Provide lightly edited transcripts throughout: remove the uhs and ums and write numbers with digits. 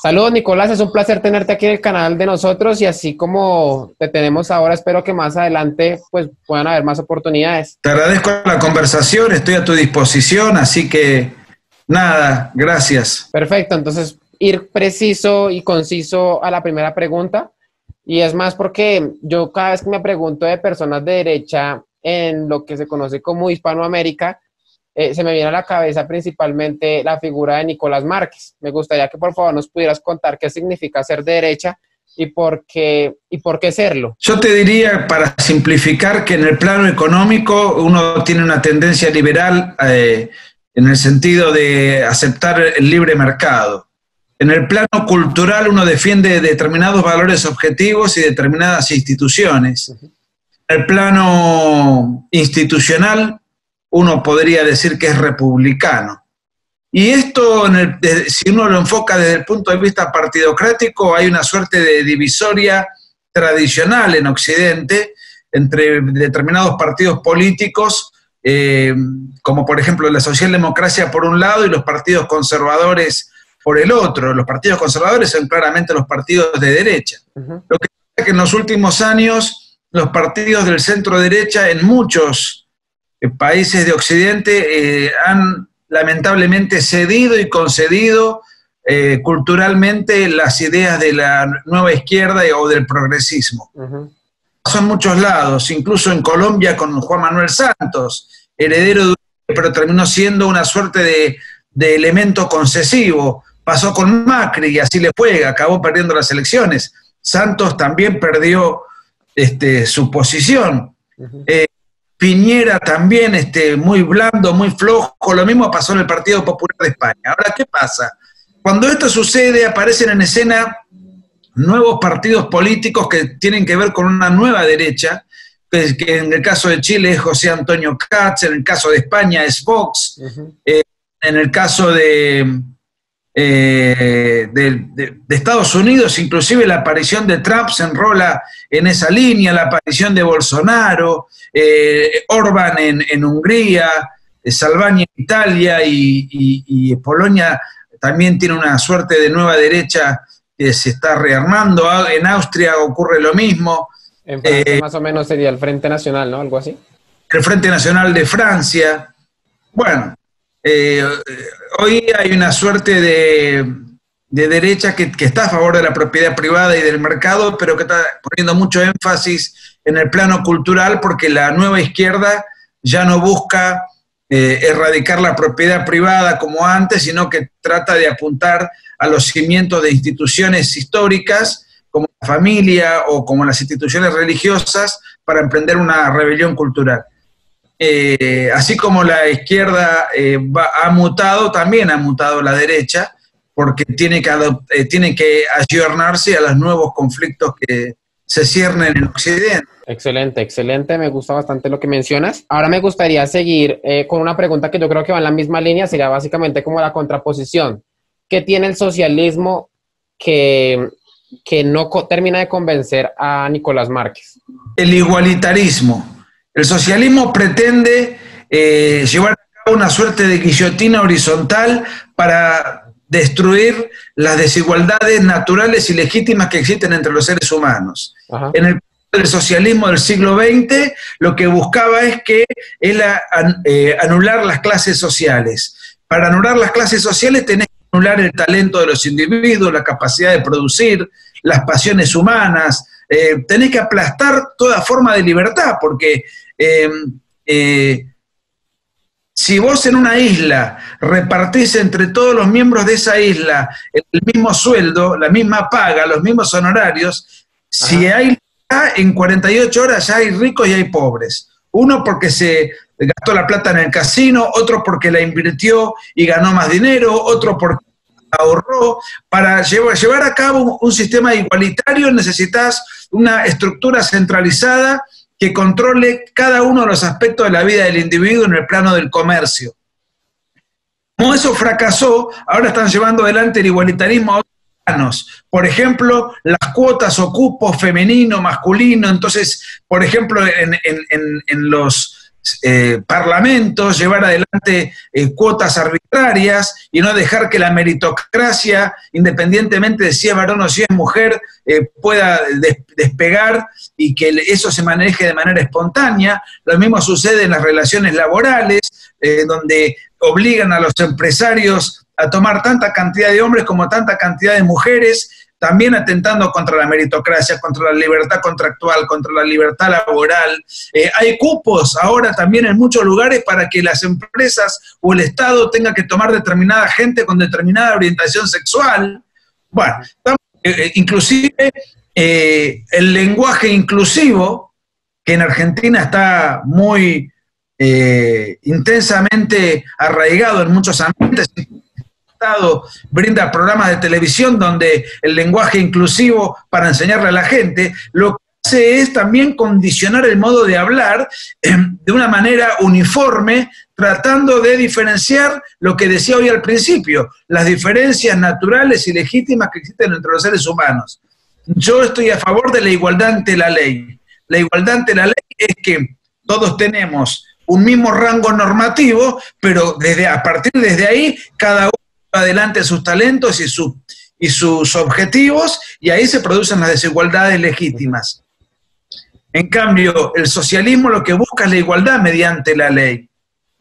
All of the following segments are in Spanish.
Saludos, Nicolás, es un placer tenerte aquí en el canal de nosotros y así como te tenemos ahora, espero que más adelante pues puedan haber más oportunidades. Te agradezco la conversación, estoy a tu disposición, así que nada, gracias. Perfecto, entonces ir preciso y conciso a la primera pregunta, y es más porque yo cada vez que me pregunto de personas de derecha en lo que se conoce como Hispanoamérica, se me viene a la cabeza principalmente la figura de Nicolás Márquez. Me gustaría que por favor nos pudieras contar qué significa ser de derecha y por qué serlo. Yo te diría, para simplificar, que en el plano económico uno tiene una tendencia liberal en el sentido de aceptar el libre mercado. En el plano cultural uno defiende determinados valores objetivos y determinadas instituciones. En el plano institucional uno podría decir que es republicano. Y esto, si uno lo enfoca desde el punto de vista partidocrático, hay una suerte de divisoria tradicional en Occidente entre determinados partidos políticos, como por ejemplo la socialdemocracia por un lado y los partidos conservadores por el otro. Los partidos conservadores son claramente los partidos de derecha. Lo que pasa es que en los últimos años los partidos del centro derecha en muchos países de Occidente han lamentablemente cedido y concedido culturalmente las ideas de la nueva izquierda o del progresismo. Pasó en muchos lados, incluso en Colombia con Juan Manuel Santos, heredero de, pero terminó siendo una suerte de elemento concesivo. Pasó con Macri y así le fue, acabó perdiendo las elecciones. Santos también perdió su posición. Piñera también muy blando, muy flojo, lo mismo pasó en el Partido Popular de España. Ahora, ¿qué pasa? Cuando esto sucede, aparecen en escena nuevos partidos políticos que tienen que ver con una nueva derecha, que en el caso de Chile es José Antonio Katz, en el caso de España es Vox, en el caso de Estados Unidos, inclusive la aparición de Trump se enrola en esa línea, la aparición de Bolsonaro, Orbán en Hungría, Salvini en Italia y Polonia también tiene una suerte de nueva derecha que se está rearmando. En Austria ocurre lo mismo. En Francia más o menos sería el Frente Nacional, ¿no? Algo así. El Frente Nacional de Francia. Bueno, hoy hay una suerte de derecha que está a favor de la propiedad privada y del mercado, pero que está poniendo mucho énfasis en el plano cultural, porque la nueva izquierda ya no busca erradicar la propiedad privada como antes, sino que trata de apuntar a los cimientos de instituciones históricas, como la familia o como las instituciones religiosas, para emprender una rebelión cultural. Así como la izquierda ha mutado, también ha mutado la derecha, porque tiene que ayornarse a los nuevos conflictos que se ciernen en Occidente. Excelente, excelente, me gusta bastante lo que mencionas. Ahora me gustaría seguir con una pregunta que yo creo que va en la misma línea, sería básicamente como la contraposición. ¿Qué tiene el socialismo que no termina de convencer a Nicolás Márquez? El igualitarismo. El socialismo pretende llevar a cabo una suerte de guillotina horizontal para destruir las desigualdades naturales y legítimas que existen entre los seres humanos. En el socialismo del siglo XX lo que buscaba es anular las clases sociales. Para anular las clases sociales tenés que anular el talento de los individuos, la capacidad de producir, las pasiones humanas, tenés que aplastar toda forma de libertad, porque si vos en una isla repartís entre todos los miembros de esa isla el mismo sueldo, la misma paga, los mismos honorarios, si hay libertad, en 48 horas ya hay ricos y hay pobres. Uno porque se gastó la plata en el casino, otro porque la invirtió y ganó más dinero, otro porque ahorró. Para llevar a cabo un sistema igualitario necesitas una estructura centralizada que controle cada uno de los aspectos de la vida del individuo en el plano del comercio. Como eso fracasó, ahora están llevando adelante el igualitarismo a otros planos. Por ejemplo, las cuotas o cupos femenino, masculino. Entonces, por ejemplo, en los parlamentos, llevar adelante cuotas arbitrarias y no dejar que la meritocracia, independientemente de si es varón o si es mujer, pueda despegar y que eso se maneje de manera espontánea. Lo mismo sucede en las relaciones laborales, donde obligan a los empresarios a tomar tanta cantidad de hombres como tanta cantidad de mujeres, también atentando contra la meritocracia, contra la libertad contractual, contra la libertad laboral. Hay cupos ahora también en muchos lugares para que las empresas o el Estado tenga que tomar determinada gente con determinada orientación sexual. Bueno, inclusive el lenguaje inclusivo, que en Argentina está muy intensamente arraigado en muchos ambientes. Brinda programas de televisión donde el lenguaje inclusivo para enseñarle a la gente, lo que hace es también condicionar el modo de hablar de una manera uniforme, tratando de diferenciar lo que decía hoy al principio, las diferencias naturales y legítimas que existen entre los seres humanos. Yo estoy a favor de la igualdad ante la ley. La igualdad ante la ley es que todos tenemos un mismo rango normativo, pero a partir de ahí, cada uno adelante sus talentos y sus objetivos, y ahí se producen las desigualdades legítimas. En cambio, el socialismo lo que busca es la igualdad mediante la ley.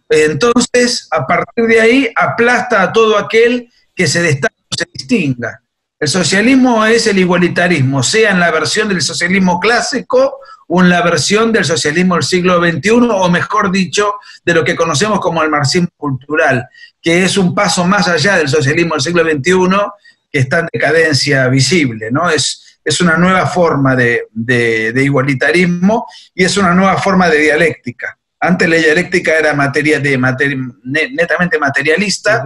Entonces, a partir de ahí, aplasta a todo aquel que se destaque o se distinga. El socialismo es el igualitarismo, sea en la versión del socialismo clásico o en la versión del socialismo del siglo XXI, o mejor dicho, de lo que conocemos como el marxismo cultural, que es un paso más allá del socialismo del siglo XXI, que está en decadencia visible, ¿no? Es una nueva forma de igualitarismo y es una nueva forma de dialéctica. Antes la dialéctica era netamente materialista,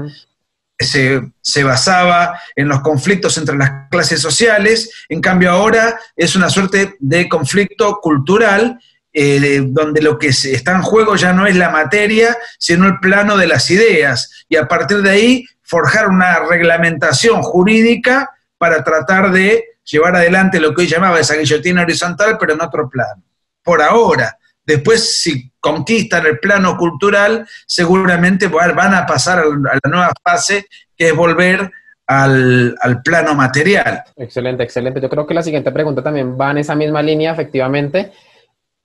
se basaba en los conflictos entre las clases sociales, en cambio ahora es una suerte de conflicto cultural, donde lo que está en juego ya no es la materia, sino el plano de las ideas, y a partir de ahí forjar una reglamentación jurídica para tratar de llevar adelante lo que hoy llamaba esa guillotina horizontal, pero en otro plano. Por ahora. Después, si conquistan el plano cultural, seguramente van a pasar a la nueva fase, que es volver al plano material. Excelente, excelente. Yo creo que la siguiente pregunta también va en esa misma línea, efectivamente.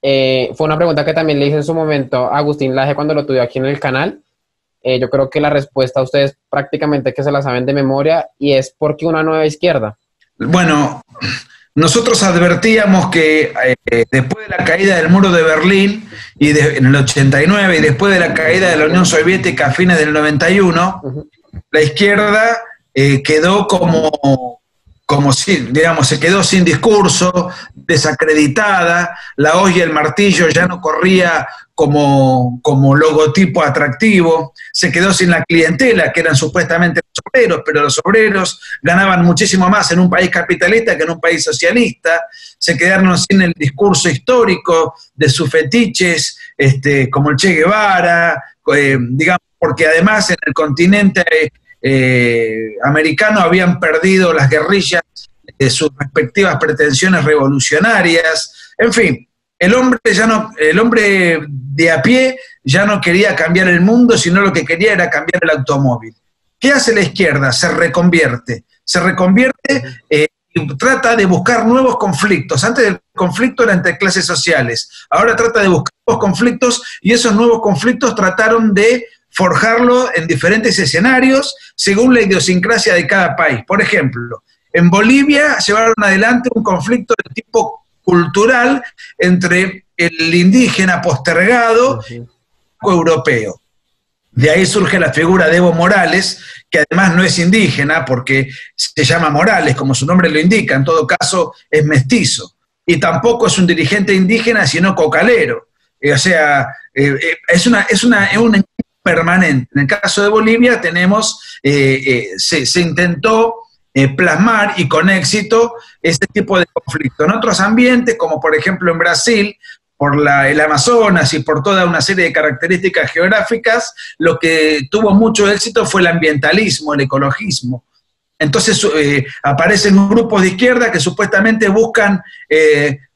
Fue una pregunta que también le hice en su momento a Agustín Laje cuando lo tuve aquí en el canal. Yo creo que la respuesta a ustedes prácticamente que se la saben de memoria, y es ¿por qué una nueva izquierda? Bueno, nosotros advertíamos que después de la caída del muro de Berlín en el 89 y después de la caída de la Unión Soviética a fines del 91, la izquierda quedó se quedó sin discurso, desacreditada, la hoz y el martillo ya no corría como logotipo atractivo, se quedó sin la clientela, que eran supuestamente los obreros, pero los obreros ganaban muchísimo más en un país capitalista que en un país socialista, se quedaron sin el discurso histórico de sus fetiches, como el Che Guevara, digamos, porque además en el continente americano habían perdido las guerrillas sus respectivas pretensiones revolucionarias. En fin, el hombre de a pie ya no quería cambiar el mundo, sino lo que quería era cambiar el automóvil. ¿Qué hace la izquierda? Se reconvierte y trata de buscar nuevos conflictos. Antes el conflicto era entre clases sociales, ahora trata de buscar nuevos conflictos, y esos nuevos conflictos trataron de forjarlo en diferentes escenarios según la idiosincrasia de cada país. Por ejemplo, en Bolivia llevaron adelante un conflicto de tipo cultural entre el indígena postergado y el europeo. De ahí surge la figura de Evo Morales, que además no es indígena porque se llama Morales, como su nombre lo indica, en todo caso es mestizo. Y tampoco es un dirigente indígena, sino cocalero. O sea, es un permanente. En el caso de Bolivia tenemos, se intentó plasmar, y con éxito, este tipo de conflicto. En otros ambientes, como por ejemplo en Brasil, por el Amazonas y por toda una serie de características geográficas, lo que tuvo mucho éxito fue el ambientalismo, el ecologismo. Entonces aparecen grupos de izquierda que supuestamente buscan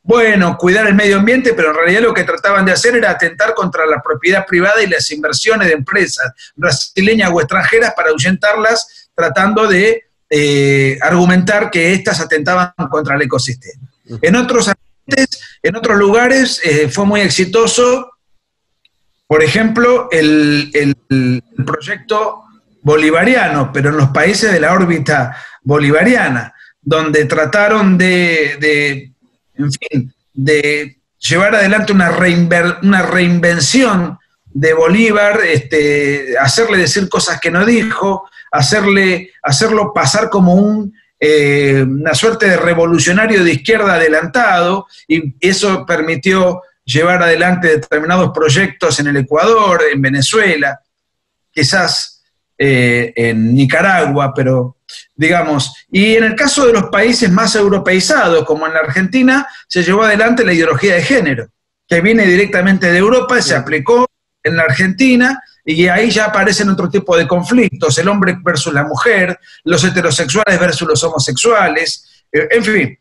bueno, cuidar el medio ambiente, pero en realidad lo que trataban de hacer era atentar contra la propiedad privada y las inversiones de empresas brasileñas o extranjeras para ahuyentarlas, tratando de argumentar que éstas atentaban contra el ecosistema. En otros ambientes, en otros lugares fue muy exitoso, por ejemplo, el proyecto bolivariano, pero en los países de la órbita bolivariana, donde trataron de llevar adelante una reinvención de Bolívar, hacerle decir cosas que no dijo, hacerlo pasar como una suerte de revolucionario de izquierda adelantado, y eso permitió llevar adelante determinados proyectos en el Ecuador, en Venezuela, quizás en Nicaragua, pero digamos, y en el caso de los países más europeizados, como en la Argentina, se llevó adelante la ideología de género, que viene directamente de Europa y se aplicó en la Argentina, y ahí ya aparecen otro tipo de conflictos, el hombre versus la mujer, los heterosexuales versus los homosexuales, en fin.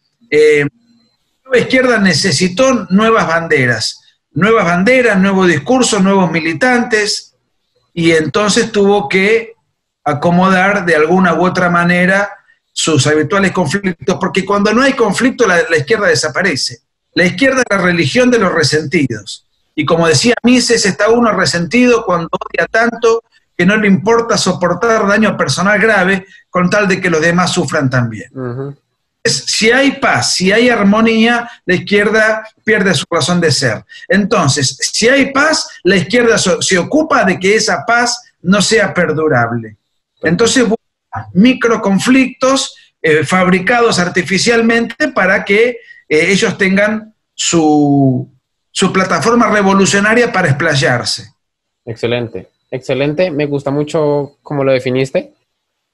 La izquierda necesitó nuevas banderas, nuevos discursos, nuevos militantes, y entonces tuvo que acomodar de alguna u otra manera sus habituales conflictos, porque cuando no hay conflicto la izquierda desaparece. La izquierda es la religión de los resentidos. Y como decía Mises, está uno resentido cuando odia tanto que no le importa soportar daño personal grave con tal de que los demás sufran también. Si hay paz, si hay armonía, la izquierda pierde su razón de ser. Entonces, si hay paz, la izquierda se ocupa de que esa paz no sea perdurable. Entonces, microconflictos fabricados artificialmente para que ellos tengan su plataforma revolucionaria para explayarse. Excelente, excelente. Me gusta mucho cómo lo definiste.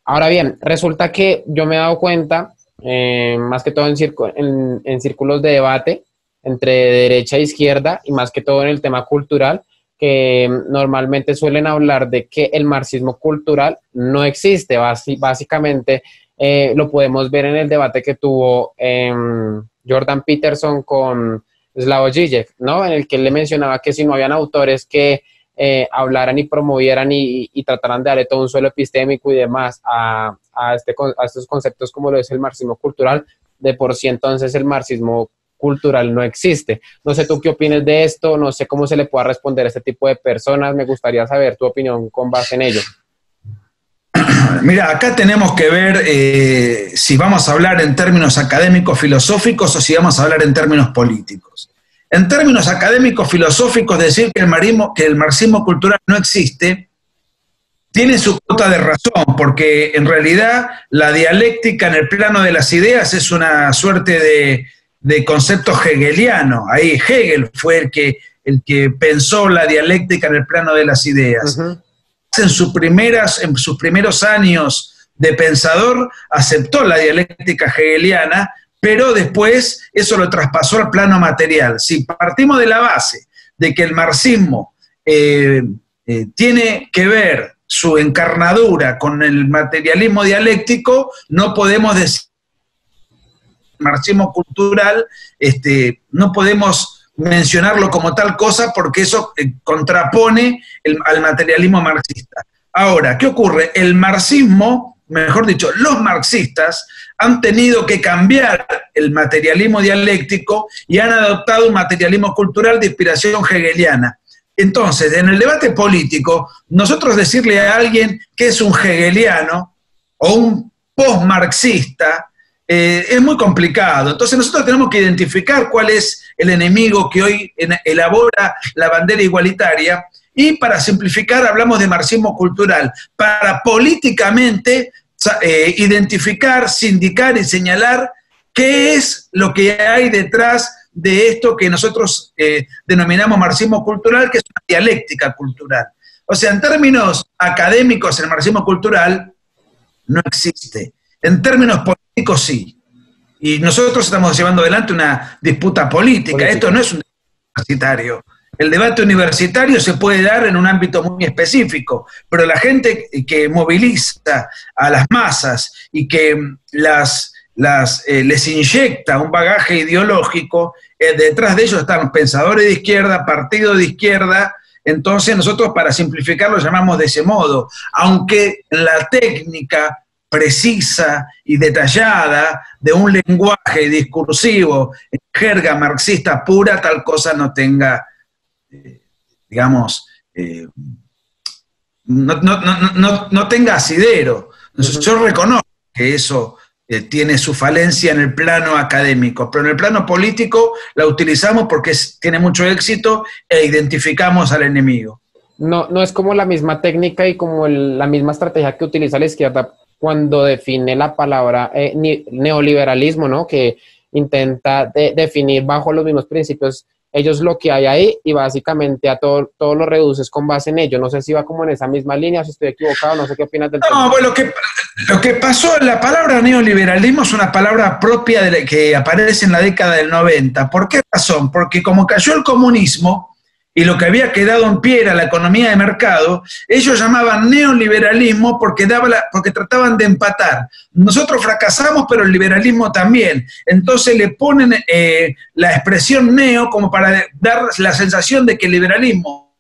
Ahora bien, resulta que yo me he dado cuenta, más que todo en círculos de debate entre derecha e izquierda, y más que todo en el tema cultural, que normalmente suelen hablar de que el marxismo cultural no existe. Básicamente lo podemos ver en el debate que tuvo Jordan Peterson con Slavoj Žižek, ¿no? En el que él le mencionaba que si no habían autores que hablaran y promovieran y trataran de darle todo un suelo epistémico y demás a estos conceptos como lo es el marxismo cultural, de por sí entonces el marxismo cultural no existe. No sé tú qué opinas de esto, no sé cómo se le pueda responder a este tipo de personas, me gustaría saber tu opinión con base en ello. Mira, acá tenemos que ver si vamos a hablar en términos académicos filosóficos o si vamos a hablar en términos políticos. En términos académicos filosóficos, decir que el marxismo cultural no existe tiene su cuota de razón, porque en realidad la dialéctica en el plano de las ideas es una suerte de concepto hegeliano. Ahí Hegel fue el que pensó la dialéctica en el plano de las ideas. En sus primeros años de pensador aceptó la dialéctica hegeliana, pero después eso lo traspasó al plano material. Si partimos de la base de que el marxismo tiene que ver su encarnadura con el materialismo dialéctico, no podemos decir marxismo cultural, no podemos mencionarlo como tal cosa porque eso contrapone al materialismo marxista. Ahora, ¿qué ocurre? El marxismo, mejor dicho, los marxistas han tenido que cambiar el materialismo dialéctico y han adoptado un materialismo cultural de inspiración hegeliana. Entonces, en el debate político, nosotros decirle a alguien que es un hegeliano o un post-marxista es muy complicado. Entonces nosotros tenemos que identificar cuál es el enemigo que hoy elabora la bandera igualitaria, y para simplificar hablamos de marxismo cultural, para políticamente identificar, sindicar y señalar qué es lo que hay detrás de esto que nosotros denominamos marxismo cultural, que es una dialéctica cultural. O sea, en términos académicos el marxismo cultural no existe. En términos políticos sí. Y nosotros estamos llevando adelante una disputa política. Esto no es un debate universitario. El debate universitario se puede dar en un ámbito muy específico, pero la gente que moviliza a las masas y que las les inyecta un bagaje ideológico, detrás de ellos están pensadores de izquierda, partidos de izquierda. Entonces nosotros, para simplificarlo, llamamos de ese modo, aunque la técnica precisa y detallada de un lenguaje discursivo en jerga marxista pura, tal cosa no tenga, digamos, no tenga asidero. Yo reconozco que eso tiene su falencia en el plano académico, pero en el plano político la utilizamos porque tiene mucho éxito e identificamos al enemigo. No es como la misma técnica y como la misma estrategia que utiliza la izquierda cuando define la palabra neoliberalismo, ¿no? Que intenta definir bajo los mismos principios ellos lo que hay ahí y básicamente a todo lo reduces con base en ello. No sé si va como en esa misma línea, si estoy equivocado, no sé qué opinas del tema. No, bueno, lo que pasó, la palabra neoliberalismo es una palabra propia que aparece en la década del 90. ¿Por qué razón? Porque como cayó el comunismo y lo que había quedado en pie era la economía de mercado, ellos llamaban neoliberalismo porque trataban de empatar. Nosotros fracasamos, pero el liberalismo también. Entonces le ponen la expresión neo como para dar la sensación de que el liberalismo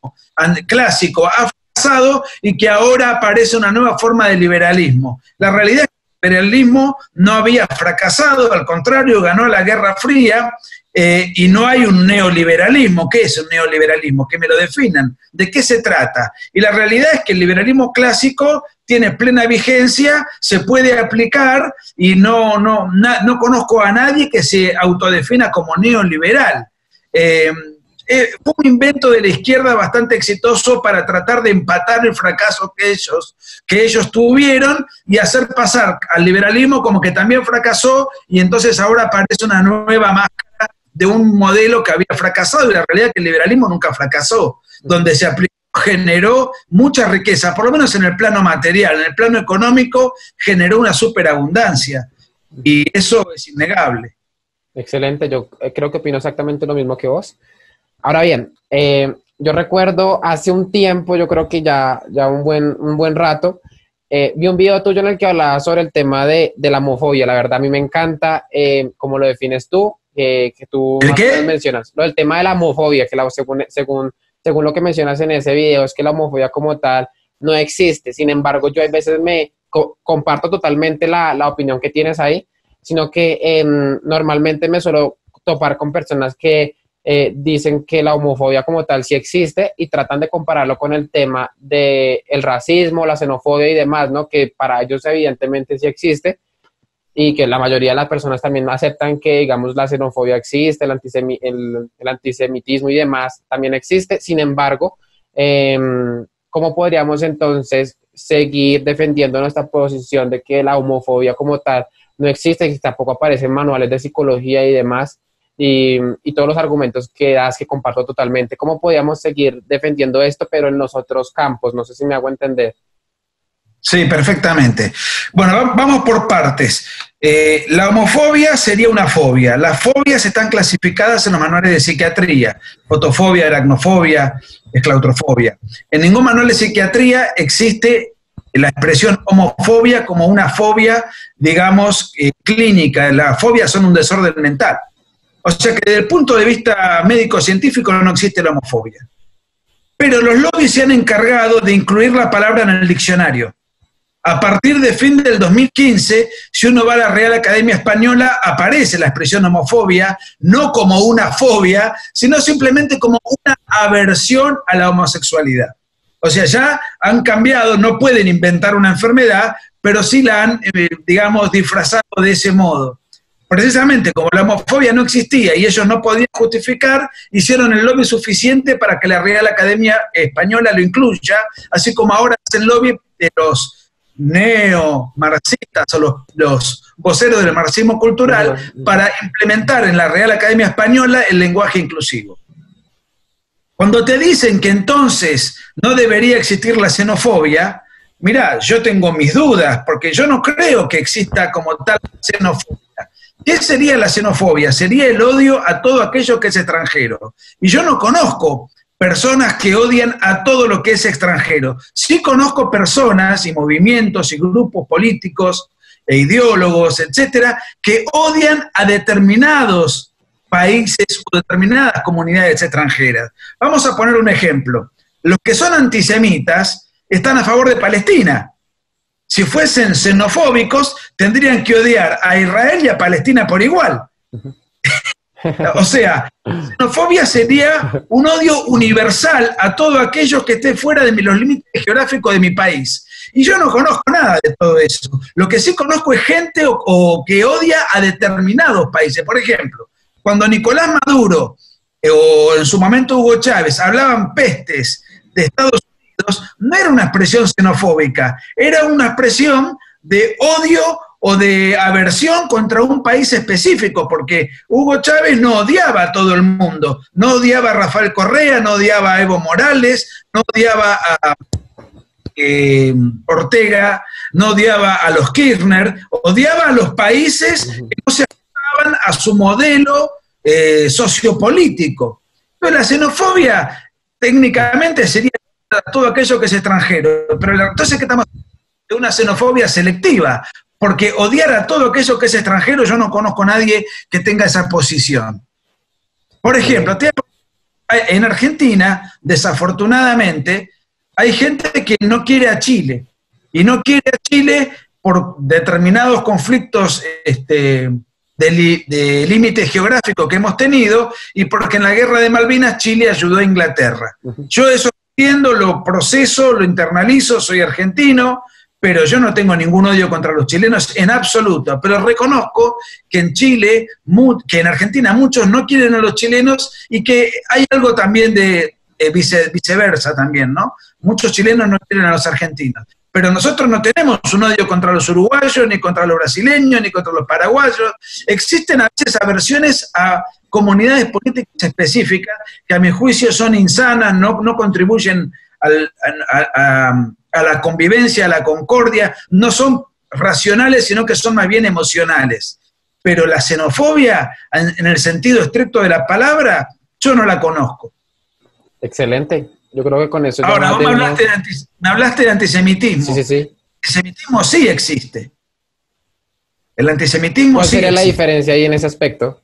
clásico ha fracasado y que ahora aparece una nueva forma de liberalismo. La realidad es que el liberalismo no había fracasado, al contrario, ganó la Guerra Fría. Y no hay un neoliberalismo. ¿Qué es un neoliberalismo? Que me lo definan. ¿De qué se trata? Y la realidad es que el liberalismo clásico tiene plena vigencia, se puede aplicar y no conozco a nadie que se autodefina como neoliberal. Fue un invento de la izquierda bastante exitoso para tratar de empatar el fracaso que ellos tuvieron y hacer pasar al liberalismo como que también fracasó y entonces ahora aparece una nueva máscara de un modelo que había fracasado, y la realidad es que el liberalismo nunca fracasó, donde se aplicó, generó mucha riqueza, por lo menos en el plano material, en el plano económico generó una superabundancia, y eso es innegable. Excelente, yo creo que opino exactamente lo mismo que vos. Ahora bien, yo recuerdo hace un tiempo, yo creo que ya un buen rato, vi un video tuyo en el que hablabas sobre el tema de la homofobia. La verdad, a mí me encanta cómo lo defines tú, que tú mencionas. Lo del tema de la homofobia, que según lo que mencionas en ese video, es que la homofobia como tal no existe. Sin embargo, yo a veces comparto totalmente la opinión que tienes ahí, sino que normalmente me suelo topar con personas que dicen que la homofobia como tal sí existe y tratan de compararlo con el tema del racismo, la xenofobia y demás, ¿no? Que para ellos evidentemente sí existe y que la mayoría de las personas también aceptan que, digamos, la xenofobia existe, el antisemitismo y demás también existe. Sin embargo, ¿cómo podríamos entonces seguir defendiendo nuestra posición de que la homofobia como tal no existe y tampoco aparecen manuales de psicología y demás? Y todos los argumentos que das que comparto totalmente. ¿Cómo podríamos seguir defendiendo esto, pero en los otros campos? No sé si me hago entender. Sí, perfectamente. Bueno, vamos por partes. La homofobia sería una fobia. Las fobias están clasificadas en los manuales de psiquiatría. Fotofobia, aracnofobia, esclaustrofobia. En ningún manual de psiquiatría existe la expresión homofobia como una fobia, digamos, clínica. Las fobias son un desorden mental. O sea que desde el punto de vista médico-científico no existe la homofobia. Pero los lobbies se han encargado de incluir la palabra en el diccionario. A partir de fin del 2015, si uno va a la Real Academia Española, aparece la expresión homofobia, no como una fobia, sino simplemente como una aversión a la homosexualidad. O sea, ya han cambiado, no pueden inventar una enfermedad, pero sí la han, digamos, disfrazado de ese modo. Precisamente como la homofobia no existía y ellos no podían justificar, hicieron el lobby suficiente para que la Real Academia Española lo incluya, así como ahora es el lobby de los neomarxistas o los voceros del marxismo cultural para implementar en la Real Academia Española el lenguaje inclusivo. Cuando te dicen que entonces no debería existir la xenofobia, mirá, yo tengo mis dudas, porque yo no creo que exista como tal xenofobia. ¿Qué sería la xenofobia? Sería el odio a todo aquello que es extranjero. Y yo no conozco personas que odian a todo lo que es extranjero. Sí conozco personas y movimientos y grupos políticos e ideólogos, etcétera, que odian a determinados países o determinadas comunidades extranjeras. Vamos a poner un ejemplo. Los que son antisemitas están a favor de Palestina. Si fuesen xenofóbicos, tendrían que odiar a Israel y a Palestina por igual. O sea, xenofobia sería un odio universal a todo aquello que esté fuera de los límites geográficos de mi país. Y yo no conozco nada de todo eso. Lo que sí conozco es gente o que odia a determinados países. Por ejemplo, cuando Nicolás Maduro o en su momento Hugo Chávez hablaban pestes de Estados Unidos, no era una expresión xenofóbica, era una expresión de odio o de aversión contra un país específico, porque Hugo Chávez no odiaba a todo el mundo, no odiaba a Rafael Correa, no odiaba a Evo Morales, no odiaba a Ortega, no odiaba a los Kirchner, odiaba a los países que no se adaptaban a su modelo sociopolítico. Entonces la xenofobia técnicamente sería todo aquello que es extranjero, pero entonces que estamos de una xenofobia selectiva, porque odiar a todo aquello que es extranjero, yo no conozco a nadie que tenga esa posición. Por ejemplo, en Argentina, desafortunadamente, hay gente que no quiere a Chile, y no quiere a Chile por determinados conflictos de límites geográficos que hemos tenido, y porque en la guerra de Malvinas Chile ayudó a Inglaterra. Yo eso entiendo, lo proceso, lo internalizo, soy argentino, pero yo no tengo ningún odio contra los chilenos en absoluto, pero reconozco que en Chile, que en Argentina muchos no quieren a los chilenos y que hay algo también de viceversa también, ¿no? Muchos chilenos no quieren a los argentinos, pero nosotros no tenemos un odio contra los uruguayos, ni contra los brasileños, ni contra los paraguayos. Existen a veces aversiones a comunidades políticas específicas que a mi juicio son insanas, no contribuyen a la convivencia, a la concordia, no son racionales, sino que son más bien emocionales. Pero la xenofobia, en el sentido estricto de la palabra, yo no la conozco. Excelente. Yo creo que con eso... Ahora, vos me hablaste de antisemitismo. Sí, sí, sí. El antisemitismo sí existe. El antisemitismo ¿Cuál sí sería la existe. diferencia ahí en ese aspecto?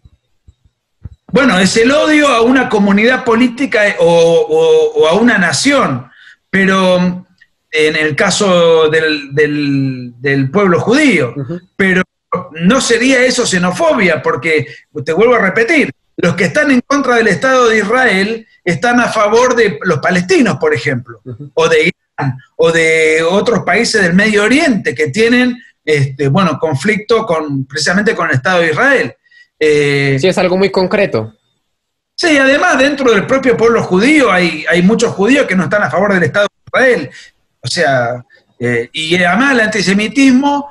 Bueno, es el odio a una comunidad política o a una nación, pero en el caso del pueblo judío, pero no sería eso xenofobia, porque, te vuelvo a repetir, los que están en contra del Estado de Israel están a favor de los palestinos, por ejemplo, o de Irán, o de otros países del Medio Oriente que tienen conflicto precisamente con el Estado de Israel. Sí, es algo muy concreto. Sí, además dentro del propio pueblo judío hay muchos judíos que no están a favor del Estado de Israel. O sea, y además el antisemitismo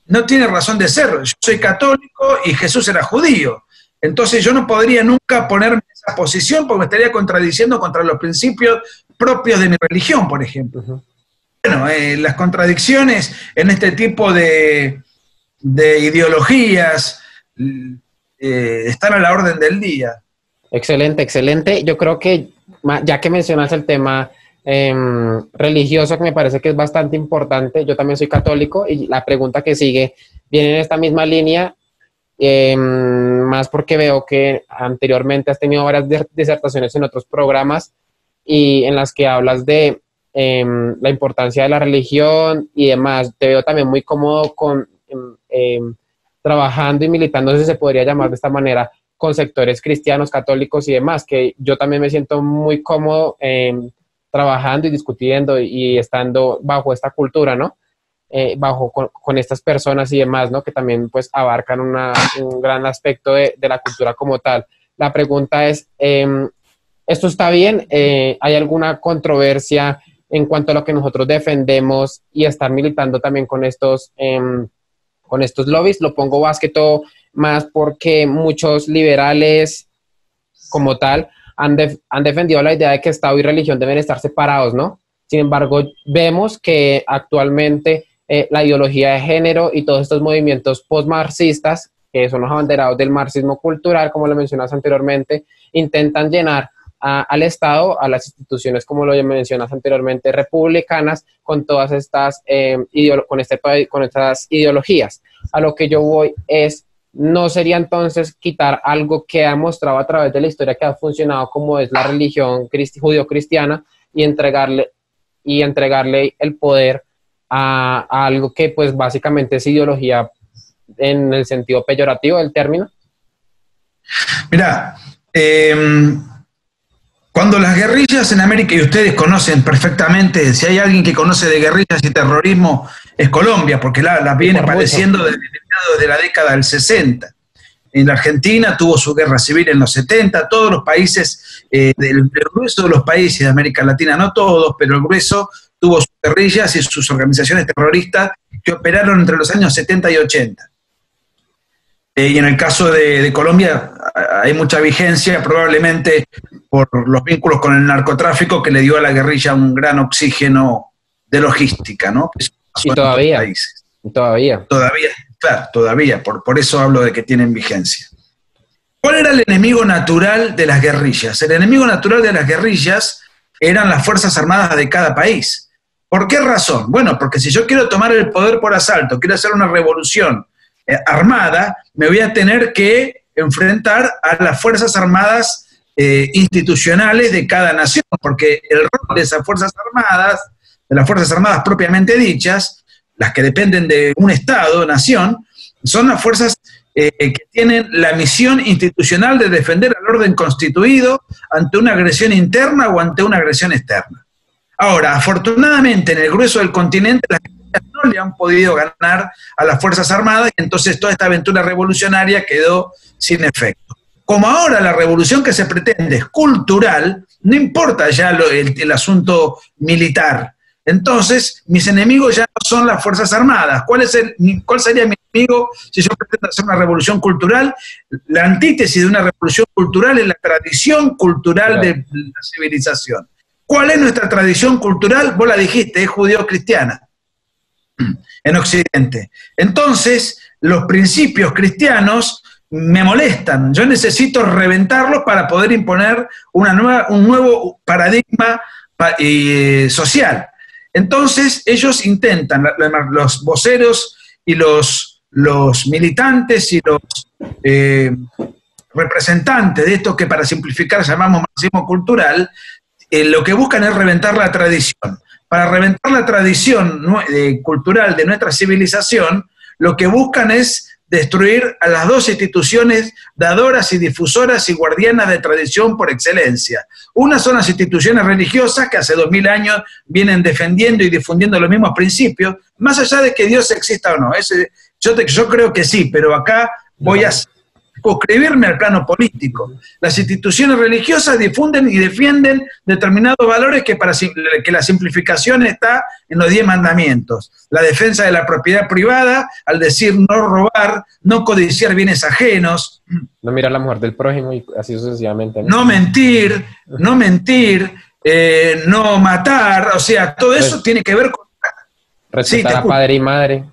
no tiene razón de ser. Yo soy católico y Jesús era judío. Entonces yo no podría nunca ponerme en esa posición porque me estaría contradiciendo contra los principios propios de mi religión, por ejemplo. Bueno, las contradicciones en este tipo de ideologías están a la orden del día. Excelente, excelente. Yo creo que, ya que mencionas el tema religioso, que me parece que es bastante importante, yo también soy católico, y la pregunta que sigue viene en esta misma línea, más porque veo que anteriormente has tenido varias disertaciones en otros programas y en las que hablas de la importancia de la religión y demás. Te veo también muy cómodo con trabajando y militando, si se podría llamar de esta manera, con sectores cristianos, católicos y demás, que yo también me siento muy cómodo trabajando y discutiendo y estando bajo esta cultura, ¿no? Con estas personas y demás, ¿no? Que también pues abarcan un gran aspecto de la cultura como tal. La pregunta es, ¿esto está bien? ¿Hay alguna controversia en cuanto a lo que nosotros defendemos y estar militando también con estos lobbies? Lo pongo más que todo más porque muchos liberales como tal han defendido la idea de que Estado y religión deben estar separados, ¿no? Sin embargo, vemos que actualmente la ideología de género y todos estos movimientos postmarxistas, que son los abanderados del marxismo cultural, como lo mencionas anteriormente, intentan llenar al Estado, a las instituciones, como lo mencionas anteriormente, republicanas, con todas estas, con estas ideologías. A lo que yo voy es, no sería entonces quitar algo que ha mostrado a través de la historia que ha funcionado, como es la religión judío-cristiana, y entregarle el poder a algo que pues básicamente es ideología en el sentido peyorativo del término. Mirá, cuando las guerrillas en América, y ustedes conocen perfectamente, si hay alguien que conoce de guerrillas y terrorismo, es Colombia, porque la viene padeciendo desde mediados de la década del 60. En la Argentina tuvo su guerra civil en los 70, todos los países, el grueso de los países de América Latina, no todos, pero el grueso tuvo sus guerrillas y sus organizaciones terroristas que operaron entre los años 70 y 80. Y en el caso de Colombia hay mucha vigencia, probablemente por los vínculos con el narcotráfico que le dio a la guerrilla un gran oxígeno de logística, ¿no? Y todavía, claro, todavía, por eso hablo de que tienen vigencia. ¿Cuál era el enemigo natural de las guerrillas? El enemigo natural de las guerrillas eran las Fuerzas Armadas de cada país. ¿Por qué razón? Bueno, porque si yo quiero tomar el poder por asalto, quiero hacer una revolución armada, me voy a tener que enfrentar a las Fuerzas Armadas institucionales de cada nación, porque el rol de esas Fuerzas Armadas, de las Fuerzas Armadas propiamente dichas, las que dependen de un Estado, nación, son las fuerzas que tienen la misión institucional de defender al orden constituido ante una agresión interna o ante una agresión externa. Ahora, afortunadamente, en el grueso del continente, las guerrillas no le han podido ganar a las Fuerzas Armadas y entonces toda esta aventura revolucionaria quedó sin efecto. Como ahora la revolución que se pretende es cultural, no importa ya el asunto militar. Entonces, mis enemigos ya no son las Fuerzas Armadas. ¿Cuál sería mi enemigo si yo pretendo hacer una revolución cultural? La antítesis de una revolución cultural es la tradición cultural de la civilización. ¿Cuál es nuestra tradición cultural? Vos la dijiste, es judío-cristiana en Occidente. Entonces, los principios cristianos me molestan. Yo necesito reventarlos para poder imponer un nuevo paradigma social. Entonces, ellos intentan, los voceros y los militantes y los representantes de esto que para simplificar llamamos marxismo cultural, lo que buscan es reventar la tradición. Para reventar la tradición cultural de nuestra civilización, lo que buscan es destruir a las dos instituciones dadoras y difusoras y guardianas de tradición por excelencia. Una son las instituciones religiosas que hace 2000 años vienen defendiendo y difundiendo los mismos principios, más allá de que Dios exista o no. Yo creo que sí, pero acá voy a suscribirme al plano político. Las instituciones religiosas difunden y defienden determinados valores que la simplificación está en los 10 mandamientos. La defensa de la propiedad privada, al decir no robar, no codiciar bienes ajenos. No mirar a la mujer del prójimo y así sucesivamente. No mentir, no matar, o sea, todo eso tiene que ver con... Respetar a padre y madre.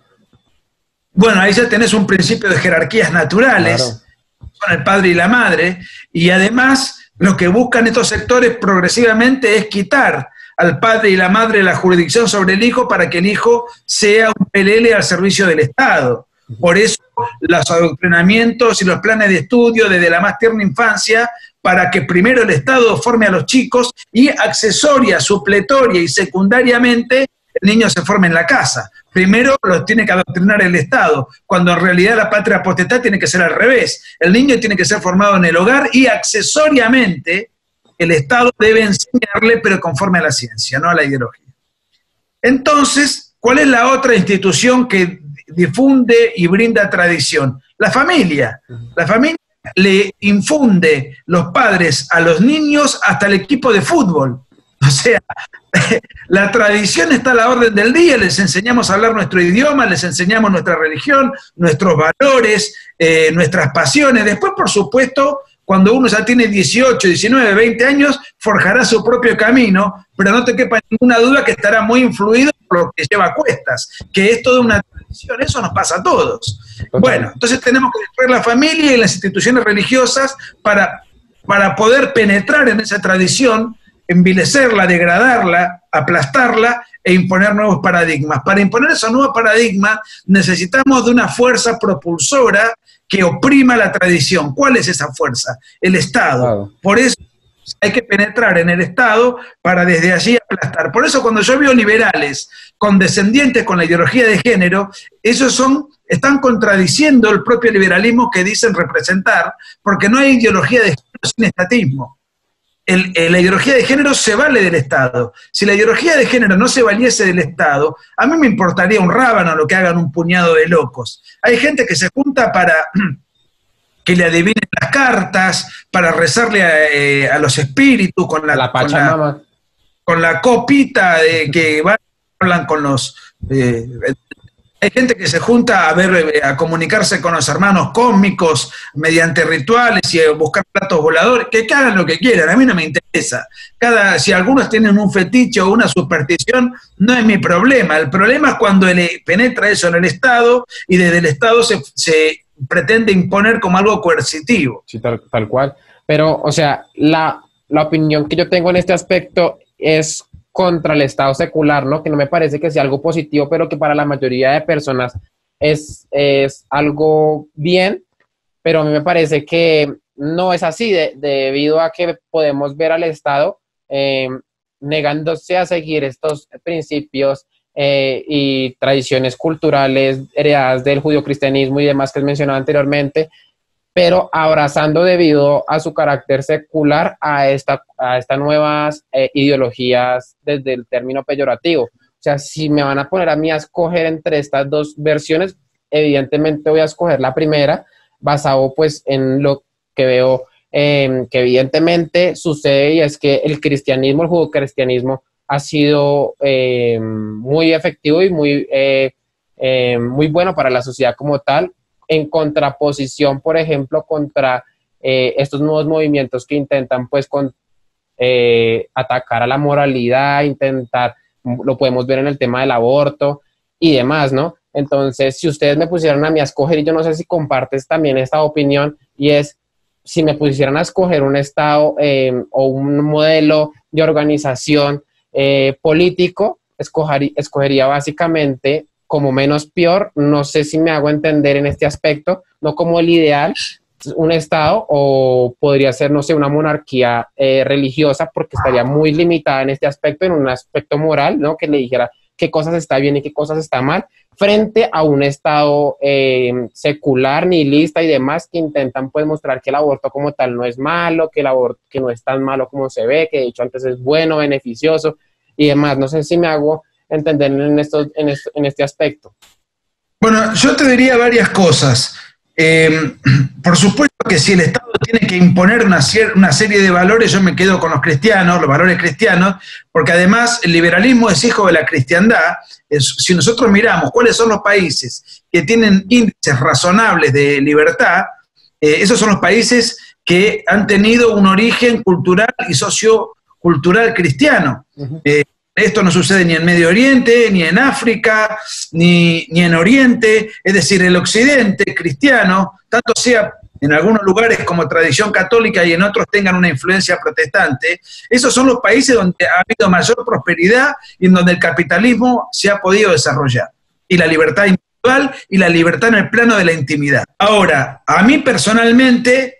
Bueno, ahí ya tenés un principio de jerarquías naturales. Claro. Son el padre y la madre, y además lo que buscan estos sectores progresivamente es quitar al padre y la madre la jurisdicción sobre el hijo para que el hijo sea un pelele al servicio del Estado. Por eso los adoctrinamientos y los planes de estudio desde la más tierna infancia, para que primero el Estado forme a los chicos y accesoria, supletoria y secundariamente el niño se forme en la casa. Primero los tiene que adoctrinar el Estado, cuando en realidad la patria potestad tiene que ser al revés. El niño tiene que ser formado en el hogar y accesoriamente el Estado debe enseñarle, pero conforme a la ciencia, no a la ideología. Entonces, ¿cuál es la otra institución que difunde y brinda tradición? La familia. La familia le infunde los padres a los niños hasta el equipo de fútbol. O sea, la tradición está a la orden del día, les enseñamos a hablar nuestro idioma, les enseñamos nuestra religión, nuestros valores, nuestras pasiones. Después, por supuesto, cuando uno ya tiene 18, 19, 20 años, forjará su propio camino, pero no te quepa ninguna duda que estará muy influido por lo que lleva a cuestas, que es toda una tradición, eso nos pasa a todos. Bueno, entonces tenemos que destruir la familia y las instituciones religiosas para para poder penetrar en esa tradición, envilecerla, degradarla, aplastarla e imponer nuevos paradigmas. Para imponer esos nuevos paradigmas necesitamos de una fuerza propulsora que oprima la tradición. ¿Cuál es esa fuerza? El Estado. Claro. Por eso hay que penetrar en el Estado para desde allí aplastar. Por eso cuando yo veo liberales condescendientes con la ideología de género, ellos están contradiciendo el propio liberalismo que dicen representar, porque no hay ideología de género sin estatismo. La ideología de género se vale del Estado. Si la ideología de género no se valiese del Estado, a mí me importaría un rábano lo que hagan un puñado de locos. Hay gente que se junta para que le adivinen las cartas, para rezarle a los espíritus con la Pachamama, con la copita de que hablan con los... hay gente que se junta a comunicarse con los hermanos cósmicos mediante rituales y a buscar platos voladores, que hagan lo que quieran, a mí no me interesa. Si algunos tienen un fetiche o una superstición, no es mi problema. El problema es cuando penetra eso en el Estado y desde el Estado se pretende imponer como algo coercitivo. Sí, tal cual. Pero, o sea, la opinión que yo tengo en este aspecto es contra el Estado secular, ¿no? Que no me parece que sea algo positivo, pero que para la mayoría de personas es algo bien, pero a mí me parece que no es así, debido a que podemos ver al Estado negándose a seguir estos principios y tradiciones culturales heredadas del judio-cristianismo y demás que has mencionado anteriormente, pero abrazando debido a su carácter secular a estas nuevas ideologías desde el término peyorativo. O sea, si me van a poner a mí a escoger entre estas dos versiones, evidentemente voy a escoger la primera, basado pues en lo que veo que evidentemente sucede, y es que el cristianismo, el judio-cristianismo, ha sido muy efectivo y muy bueno para la sociedad como tal, en contraposición, por ejemplo, contra estos nuevos movimientos que intentan pues atacar a la moralidad, lo podemos ver en el tema del aborto y demás, ¿no? Entonces, si ustedes me pusieran a mí a escoger, y yo no sé si compartes también esta opinión, y es, si me pusieran a escoger un Estado o un modelo de organización político, escogería básicamente como menos peor, no sé si me hago entender en este aspecto, no como el ideal, un Estado, o podría ser, no sé, una monarquía religiosa, porque estaría muy limitada en este aspecto, en un aspecto moral, ¿no? Que le dijera qué cosas está bien y qué cosas está mal, frente a un Estado secular, nihilista y demás, que intentan pues mostrar que el aborto como tal no es malo, que el aborto que no es tan malo como se ve, que de hecho antes es bueno, beneficioso y demás. No sé si me hago entender en este aspecto. Bueno, yo te diría varias cosas. Por supuesto que si el Estado tiene que imponer una serie de valores, yo me quedo con los cristianos, los valores cristianos, porque además el liberalismo es hijo de la cristiandad. Si nosotros miramos cuáles son los países que tienen índices razonables de libertad, esos son los países que han tenido un origen cultural y sociocultural cristiano. Uh-huh. Esto no sucede ni en Medio Oriente, ni en África, ni en Oriente. Es decir, el occidente cristiano, tanto sea en algunos lugares como tradición católica y en otros tengan una influencia protestante, esos son los países donde ha habido mayor prosperidad y en donde el capitalismo se ha podido desarrollar. Y la libertad individual y la libertad en el plano de la intimidad. Ahora, a mí personalmente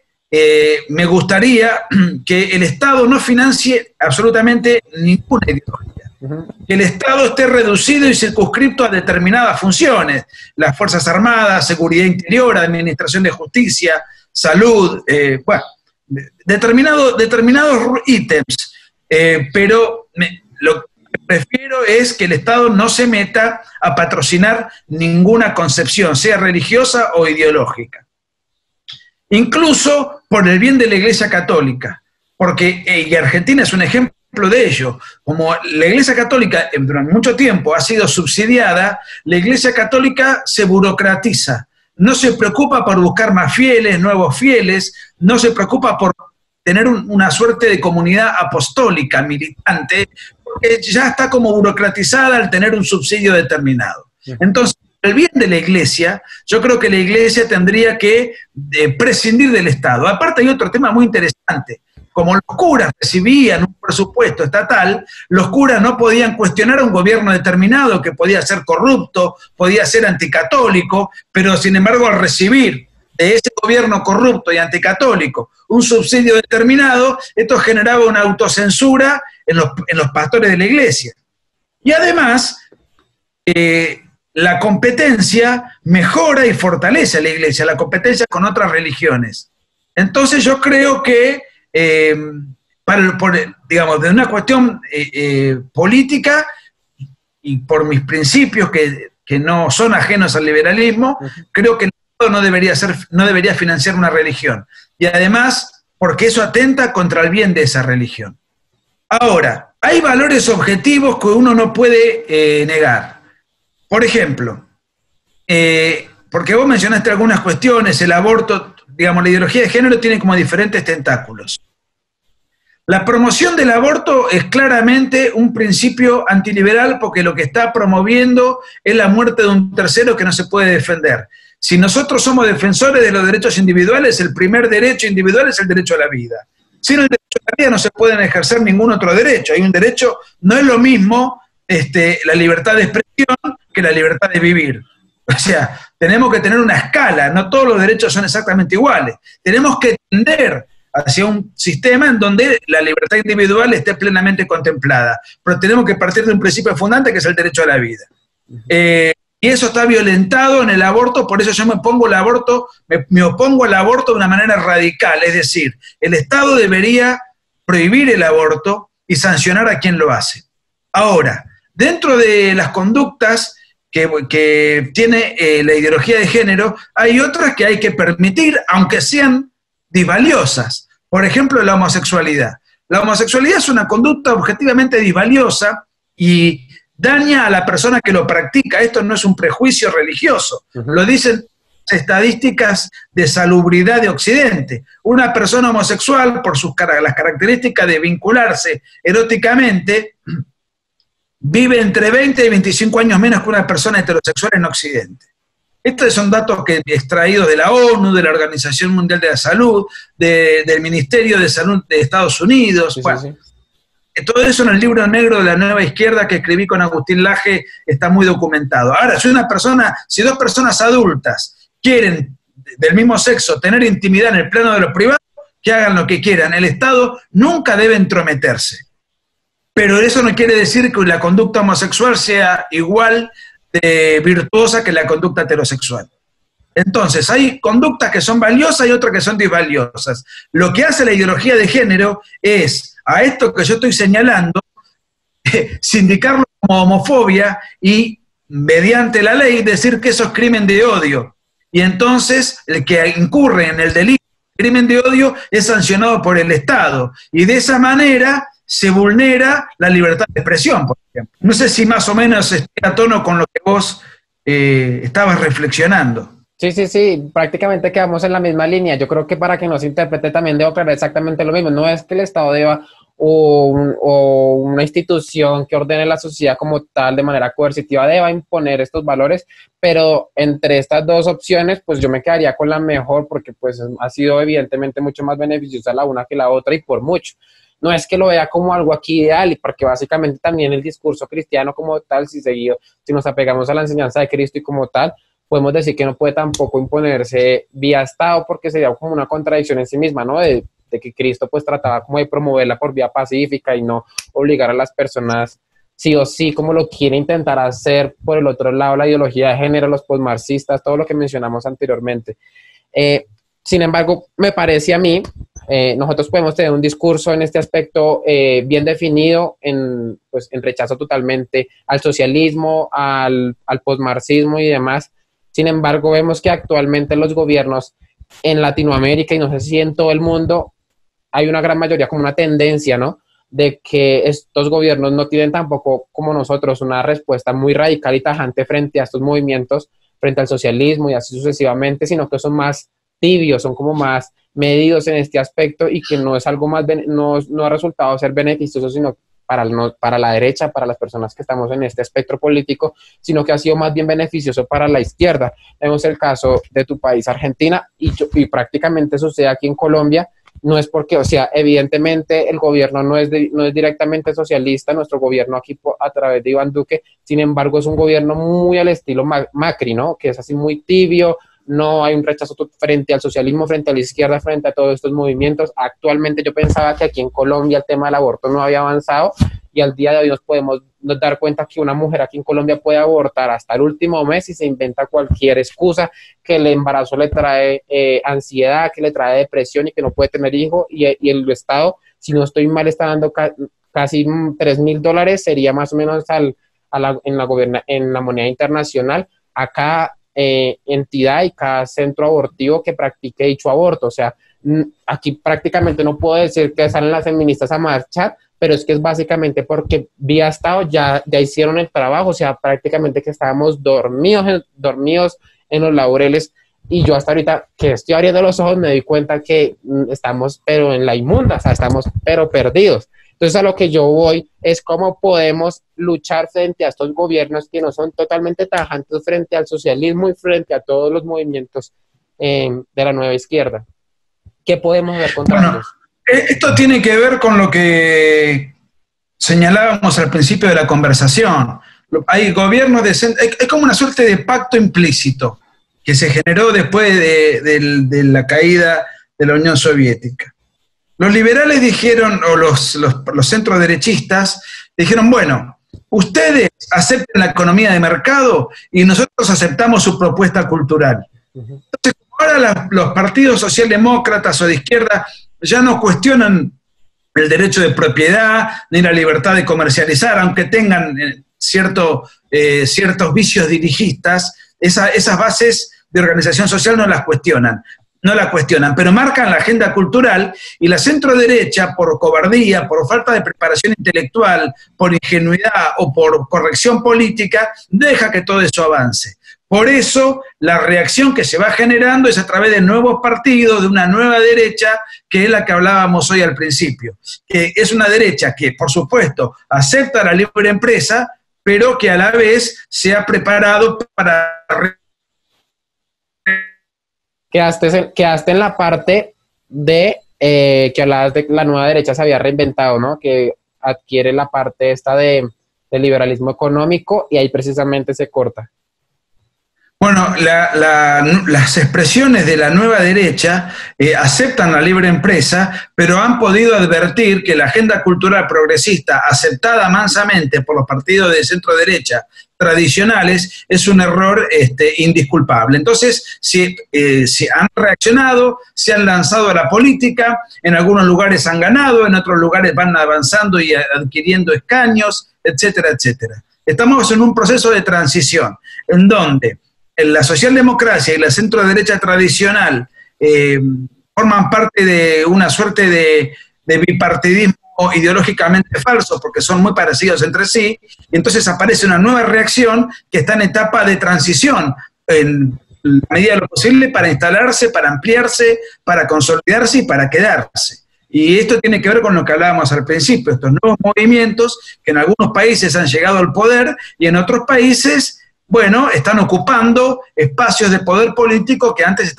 me gustaría que el Estado no financie absolutamente ninguna ideología. Que el Estado esté reducido y circunscripto a determinadas funciones, las Fuerzas Armadas, Seguridad Interior, Administración de Justicia, Salud, determinados ítems, pero lo que prefiero es que el Estado no se meta a patrocinar ninguna concepción, sea religiosa o ideológica. Incluso por el bien de la Iglesia Católica, porque y Argentina es un ejemplo de ello. Como la Iglesia Católica durante mucho tiempo ha sido subsidiada, la Iglesia Católica se burocratiza, no se preocupa por buscar más fieles, nuevos fieles, no se preocupa por tener una suerte de comunidad apostólica, militante, porque ya está como burocratizada al tener un subsidio determinado. Entonces, el bien de la Iglesia, yo creo que la Iglesia tendría que prescindir del Estado. Aparte hay otro tema muy interesante importante. Como los curas recibían un presupuesto estatal, los curas no podían cuestionar a un gobierno determinado que podía ser corrupto, podía ser anticatólico, pero sin embargo al recibir de ese gobierno corrupto y anticatólico un subsidio determinado, esto generaba una autocensura en los pastores de la iglesia. Y además, la competencia mejora y fortalece a la iglesia, la competencia con otras religiones. Entonces yo creo que, digamos, de una cuestión política y por mis principios que no son ajenos al liberalismo, creo que el Estado no debería financiar una religión. Y además, porque eso atenta contra el bien de esa religión. Ahora, hay valores objetivos que uno no puede negar. Por ejemplo, porque vos mencionaste algunas cuestiones, el aborto, digamos, la ideología de género tiene como diferentes tentáculos. La promoción del aborto es claramente un principio antiliberal porque lo que está promoviendo es la muerte de un tercero que no se puede defender. Si nosotros somos defensores de los derechos individuales, el primer derecho individual es el derecho a la vida. Sin el derecho a la vida no se puede ejercer ningún otro derecho. Hay un derecho, no es lo mismo la libertad de expresión que la libertad de vivir. O sea, tenemos que tener una escala, no todos los derechos son exactamente iguales. Tenemos que tender hacia un sistema en donde la libertad individual esté plenamente contemplada, pero tenemos que partir de un principio fundante que es el derecho a la vida. Y eso está violentado en el aborto, por eso yo me opongo al aborto de una manera radical, es decir, el Estado debería prohibir el aborto y sancionar a quien lo hace. Ahora, dentro de las conductas que tiene la ideología de género, hay otras que hay que permitir, aunque sean disvaliosas. Por ejemplo, la homosexualidad. La homosexualidad es una conducta objetivamente disvaliosa y daña a la persona que lo practica. Esto no es un prejuicio religioso, lo dicen estadísticas de salubridad de Occidente. Una persona homosexual, por las características de vincularse eróticamente, vive entre 20 y 25 años menos que una persona heterosexual en Occidente. Estos son datos extraídos de la ONU, de la Organización Mundial de la Salud, del Ministerio de Salud de Estados Unidos. Sí, bueno, sí. Todo eso en el libro negro de la Nueva Izquierda que escribí con Agustín Laje está muy documentado. Ahora, si dos personas adultas quieren del mismo sexo tener intimidad en el plano de lo privado, que hagan lo que quieran. El Estado nunca debe entrometerse. Pero eso no quiere decir que la conducta homosexual sea igual de virtuosa que la conducta heterosexual. Entonces, hay conductas que son valiosas y otras que son disvaliosas. Lo que hace la ideología de género es, a esto que yo estoy señalando, sindicarlo como homofobia y, mediante la ley, decir que eso es crimen de odio. Y entonces, el que incurre en el delito de crimen de odio es sancionado por el Estado. Y de esa manera se vulnera la libertad de expresión, por ejemplo. No sé si más o menos estoy a tono con lo que vos estabas reflexionando. Sí, prácticamente quedamos en la misma línea. Yo creo que para que nos interprete también debo aclarar exactamente lo mismo. No es que el Estado deba o una institución que ordene la sociedad como tal de manera coercitiva deba imponer estos valores, pero entre estas dos opciones pues yo me quedaría con la mejor porque pues ha sido evidentemente mucho más beneficiosa la una que la otra y por mucho. No es que lo vea como algo aquí ideal, y porque básicamente también el discurso cristiano como tal, si nos apegamos a la enseñanza de Cristo y como tal, podemos decir que no puede tampoco imponerse vía Estado porque sería como una contradicción en sí misma, ¿no? De que Cristo pues trataba como de promoverla por vía pacífica y no obligar a las personas sí o sí, como lo quiere intentar hacer por el otro lado la ideología de género, los posmarxistas, todo lo que mencionamos anteriormente. Sin embargo, me parece a mí, nosotros podemos tener un discurso en este aspecto bien definido en rechazo totalmente al socialismo, al posmarxismo y demás. Sin embargo, vemos que actualmente los gobiernos en Latinoamérica y no sé si en todo el mundo hay una gran mayoría como una tendencia, ¿no? De que estos gobiernos no tienen tampoco como nosotros una respuesta muy radical y tajante frente a estos movimientos, frente al socialismo y así sucesivamente, sino que son más tibios, son como más medidos en este aspecto y que no es algo más, no ha resultado ser beneficioso, sino para la derecha, para las personas que estamos en este espectro político, sino que ha sido más bien beneficioso para la izquierda. Vemos el caso de tu país, Argentina, y prácticamente sucede aquí en Colombia, no es porque, o sea, evidentemente el gobierno no es directamente socialista, nuestro gobierno aquí a través de Iván Duque, sin embargo es un gobierno muy al estilo Macri, ¿no? Que es así muy tibio, no hay un rechazo frente al socialismo, frente a la izquierda, frente a todos estos movimientos. Actualmente yo pensaba que aquí en Colombia el tema del aborto no había avanzado y al día de hoy nos podemos dar cuenta que una mujer aquí en Colombia puede abortar hasta el último mes y se inventa cualquier excusa, que el embarazo le trae ansiedad, que le trae depresión y que no puede tener hijos y el Estado, si no estoy mal, está dando casi $3.000, sería más o menos en la moneda internacional, acá entidad y cada centro abortivo que practique dicho aborto. O sea, aquí prácticamente no puedo decir que salen las feministas a marchar, pero es que es básicamente porque vía Estado ya hicieron el trabajo, o sea, prácticamente que estábamos dormidos en los laureles, y yo hasta ahorita que estoy abriendo los ojos me doy cuenta que estamos pero en la inmunda, o sea, estamos pero perdidos. Entonces a lo que yo voy es cómo podemos luchar frente a estos gobiernos que no son totalmente tajantes frente al socialismo y frente a todos los movimientos de la nueva izquierda. ¿Qué podemos hacer contra ellos? Esto tiene que ver con lo que señalábamos al principio de la conversación. Hay gobiernos hay como una suerte de pacto implícito que se generó después de la caída de la Unión Soviética. Los liberales dijeron, o los centroderechistas dijeron, bueno, ustedes acepten la economía de mercado y nosotros aceptamos su propuesta cultural. Entonces, ahora los partidos socialdemócratas o de izquierda ya no cuestionan el derecho de propiedad ni la libertad de comercializar, aunque tengan ciertos vicios dirigistas, esas bases de organización social no la cuestionan, pero marcan la agenda cultural, y la centroderecha, por cobardía, por falta de preparación intelectual, por ingenuidad o por corrección política, deja que todo eso avance. Por eso, la reacción que se va generando es a través de nuevos partidos, de una nueva derecha, que es la que hablábamos hoy al principio, que es una derecha que, por supuesto, acepta la libre empresa, pero que a la vez se ha preparado para... Quedaste en la parte de que hablabas de la nueva derecha se había reinventado, ¿no? Que adquiere la parte esta de liberalismo económico, y ahí precisamente se corta. Bueno, las expresiones de la nueva derecha aceptan la libre empresa, pero han podido advertir que la agenda cultural progresista, aceptada mansamente por los partidos de centro derecha tradicionales, es un error indisculpable. Entonces, si han reaccionado, se han lanzado a la política, en algunos lugares han ganado, en otros lugares van avanzando y adquiriendo escaños, etcétera, etcétera. Estamos en un proceso de transición, en donde la socialdemocracia y la centroderecha tradicional forman parte de una suerte de bipartidismo ideológicamente falso, porque son muy parecidos entre sí, y entonces aparece una nueva reacción que está en etapa de transición, en la medida de lo posible, para instalarse, para ampliarse, para consolidarse y para quedarse. Y esto tiene que ver con lo que hablábamos al principio, estos nuevos movimientos que en algunos países han llegado al poder y en otros países, bueno, están ocupando espacios de poder político que antes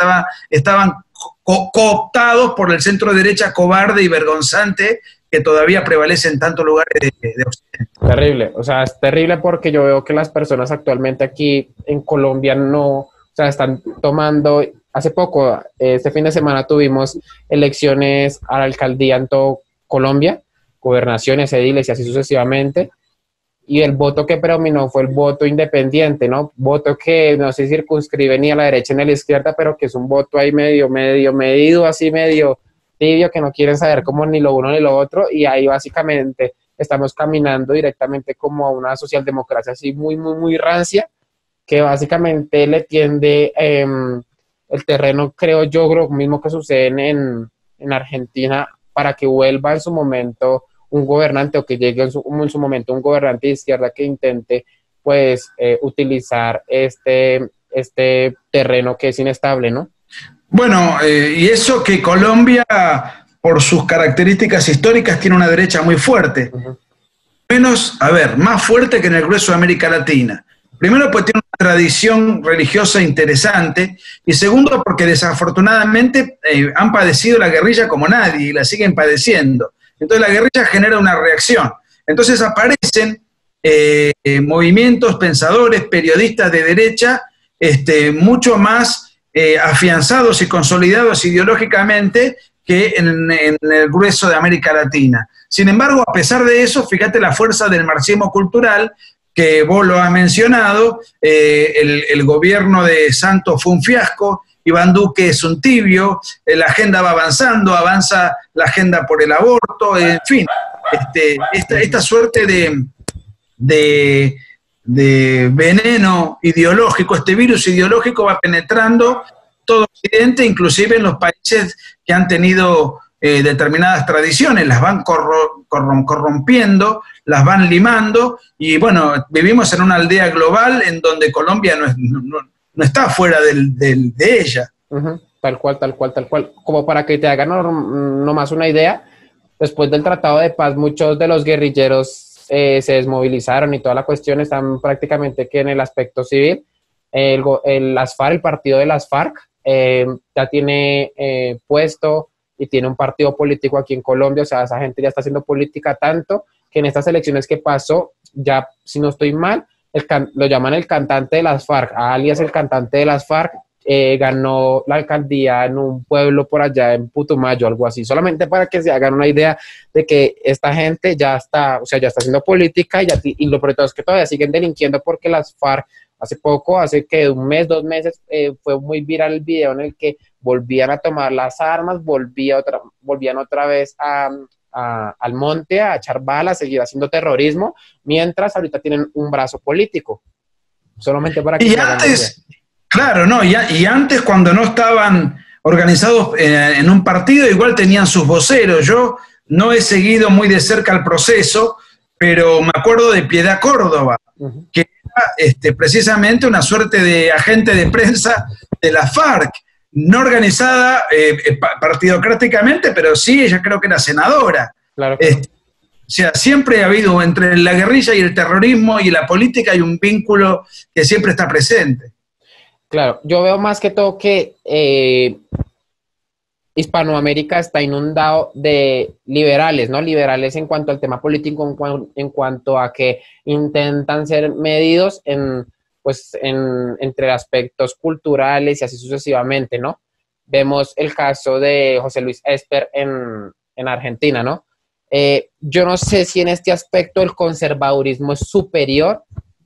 estaban cooptados por el centro derecha cobarde y vergonzante que todavía prevalece en tantos lugares de Occidente. Terrible, o sea, es terrible porque yo veo que las personas actualmente aquí en Colombia están tomando, hace poco, este fin de semana tuvimos elecciones a la alcaldía en todo Colombia, gobernaciones, ediles y así sucesivamente, y el voto que predominó fue el voto independiente, ¿no? Voto que no se circunscribe ni a la derecha ni a la izquierda, pero que es un voto ahí medio medido, así medio tibio, que no quieren saber como ni lo uno ni lo otro, y ahí básicamente estamos caminando directamente como a una socialdemocracia así muy, muy, muy rancia, que básicamente le tiende el terreno, creo yo, lo mismo que sucede en Argentina, para que vuelva en su momento un gobernante, o que llegue en su momento un gobernante de izquierda que intente pues utilizar este terreno que es inestable, ¿no? Bueno, y eso que Colombia, por sus características históricas, tiene una derecha muy fuerte. Más fuerte que en el grueso de América Latina. Primero, porque tiene una tradición religiosa interesante, y segundo, porque desafortunadamente han padecido la guerrilla como nadie y la siguen padeciendo. Entonces la guerrilla genera una reacción. Entonces aparecen movimientos, pensadores, periodistas de derecha, mucho más afianzados y consolidados ideológicamente que en el grueso de América Latina. Sin embargo, a pesar de eso, fíjate la fuerza del marxismo cultural, que vos lo has mencionado. El gobierno de Santos fue un fiasco, Iván Duque es un tibio, la agenda va avanzando, avanza la agenda por el aborto, en fin, esta suerte de veneno ideológico, este virus ideológico va penetrando todo Occidente, inclusive en los países que han tenido determinadas tradiciones, las van corrompiendo, las van limando, y bueno, vivimos en una aldea global en donde Colombia no está fuera de ella. Tal cual. Como para que te hagan nomás una idea, después del Tratado de Paz, muchos de los guerrilleros se desmovilizaron y toda la cuestión están prácticamente que en el aspecto civil. Las FARC, el partido de las FARC, ya tiene puesto y tiene un partido político aquí en Colombia. O sea, esa gente ya está haciendo política tanto que en estas elecciones que pasó, ya, si no estoy mal, lo llaman el cantante de las FARC, alias el cantante de las FARC, ganó la alcaldía en un pueblo por allá en Putumayo, algo así, solamente para que se hagan una idea de que esta gente ya está, o sea, ya está haciendo política, y lo peor de todo es que todavía siguen delinquiendo, porque las FARC hace que un mes, 2 meses, fue muy viral el video en el que volvían a tomar las armas, volvían otra vez al monte a echar balas, a seguir haciendo terrorismo, mientras ahorita tienen un brazo político, solamente para que y antes, claro, no, y antes, cuando no estaban organizados en un partido, igual tenían sus voceros. Yo no he seguido muy de cerca el proceso, pero me acuerdo de Piedad Córdoba, que era precisamente una suerte de agente de prensa de la FARC, no organizada partidocráticamente, pero sí, ella creo que era senadora. Claro. O sea, siempre ha habido entre la guerrilla y el terrorismo y la política, hay un vínculo que siempre está presente. Claro, yo veo más que todo que Hispanoamérica está inundado de liberales, ¿no? Liberales en cuanto al tema político, en cuanto a que intentan ser medidos entre aspectos culturales y así sucesivamente, ¿no? Vemos el caso de José Luis Esper en Argentina, ¿no? Yo no sé si en este aspecto el conservadurismo es superior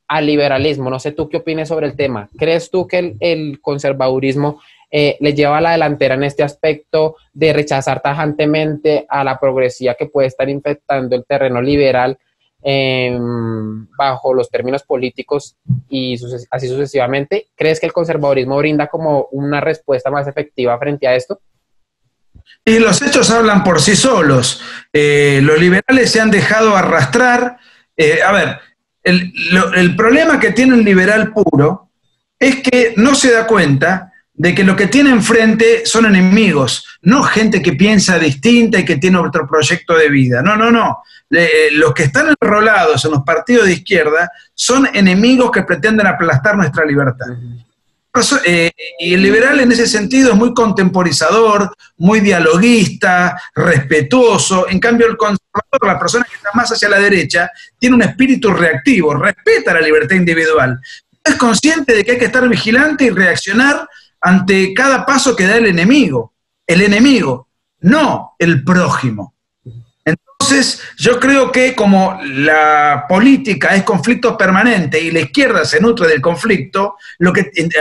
al liberalismo. No sé tú qué opinas sobre el tema. ¿Crees tú que el conservadurismo le lleva a la delantera en este aspecto de rechazar tajantemente a la progresía que puede estar infectando el terreno liberal bajo los términos políticos y así sucesivamente? ¿Crees que el conservadurismo brinda como una respuesta más efectiva frente a esto? Y los hechos hablan por sí solos. Los liberales se han dejado arrastrar. A ver, el problema que tiene un liberal puro es que no se da cuenta de que lo que tiene enfrente son enemigos, no gente que piensa distinta y que tiene otro proyecto de vida. No. Los que están enrolados en los partidos de izquierda son enemigos que pretenden aplastar nuestra libertad. Y el liberal en ese sentido es muy contemporizador, muy dialoguista, respetuoso. En cambio, el conservador, la persona que está más hacia la derecha, tiene un espíritu reactivo, respeta la libertad individual. Es consciente de que hay que estar vigilante y reaccionar ante cada paso que da el enemigo, no el prójimo. Entonces, yo creo que como la política es conflicto permanente y la izquierda se nutre del conflicto,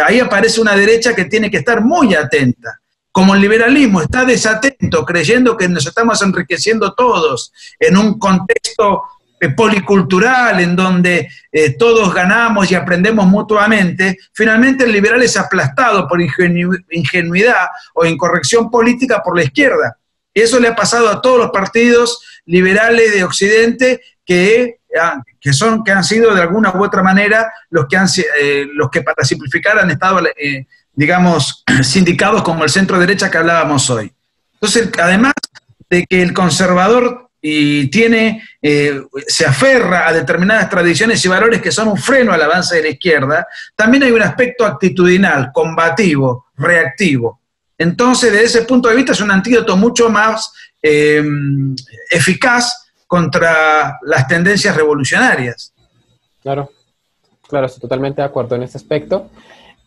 ahí aparece una derecha que tiene que estar muy atenta. Como el liberalismo está desatento, creyendo que nos estamos enriqueciendo todos en un contexto policultural en donde todos ganamos y aprendemos mutuamente, finalmente el liberal es aplastado por ingenuidad o incorrección política por la izquierda. Y eso le ha pasado a todos los partidos liberales de Occidente que han sido de alguna u otra manera los que para simplificar han estado, digamos, sindicados como el centro derecha que hablábamos hoy. Entonces, además de que el conservador y se aferra a determinadas tradiciones y valores que son un freno al avance de la izquierda, también hay un aspecto actitudinal, combativo, reactivo. Entonces, desde ese punto de vista es un antídoto mucho más eficaz contra las tendencias revolucionarias. Claro, claro, estoy totalmente de acuerdo en este aspecto.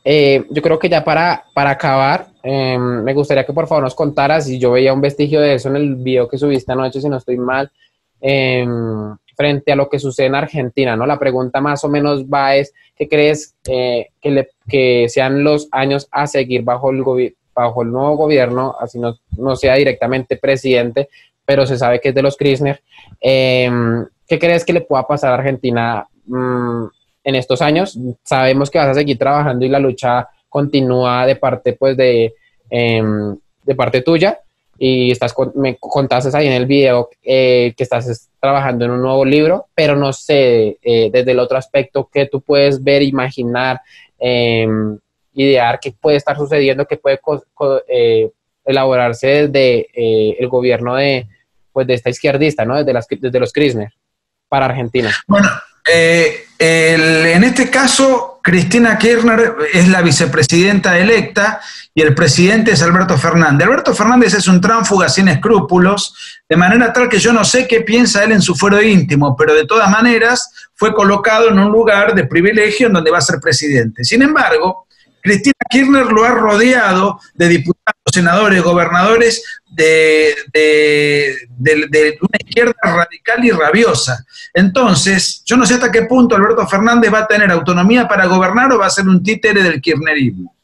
Yo creo que ya para acabar, me gustaría que por favor nos contaras, y yo veía un vestigio de eso en el video que subiste anoche, si no estoy mal, frente a lo que sucede en Argentina, ¿no? La pregunta más o menos es, ¿qué crees que sean los años a seguir bajo el nuevo gobierno, así no sea directamente presidente, pero se sabe que es de los Kirchner? ¿Qué crees que le pueda pasar a Argentina en estos años? Sabemos que vas a seguir trabajando y la lucha continúa de parte, pues, de parte tuya, y me contaste ahí en el video que estás trabajando en un nuevo libro, pero no sé, desde el otro aspecto, ¿qué tú puedes ver, imaginar, idear qué puede estar sucediendo, qué puede elaborarse desde el gobierno de esta izquierdista, ¿no? Desde los Kirchner para Argentina? Bueno, en este caso, Cristina Kirchner es la vicepresidenta electa y el presidente es Alberto Fernández. Alberto Fernández es un tránsfuga sin escrúpulos, de manera tal que yo no sé qué piensa él en su fuero íntimo, pero de todas maneras fue colocado en un lugar de privilegio en donde va a ser presidente. Sin embargo, Cristina Kirchner lo ha rodeado de diputados, senadores, gobernadores de una izquierda radical y rabiosa. Entonces, yo no sé hasta qué punto Alberto Fernández va a tener autonomía para gobernar o va a ser un títere del kirchnerismo.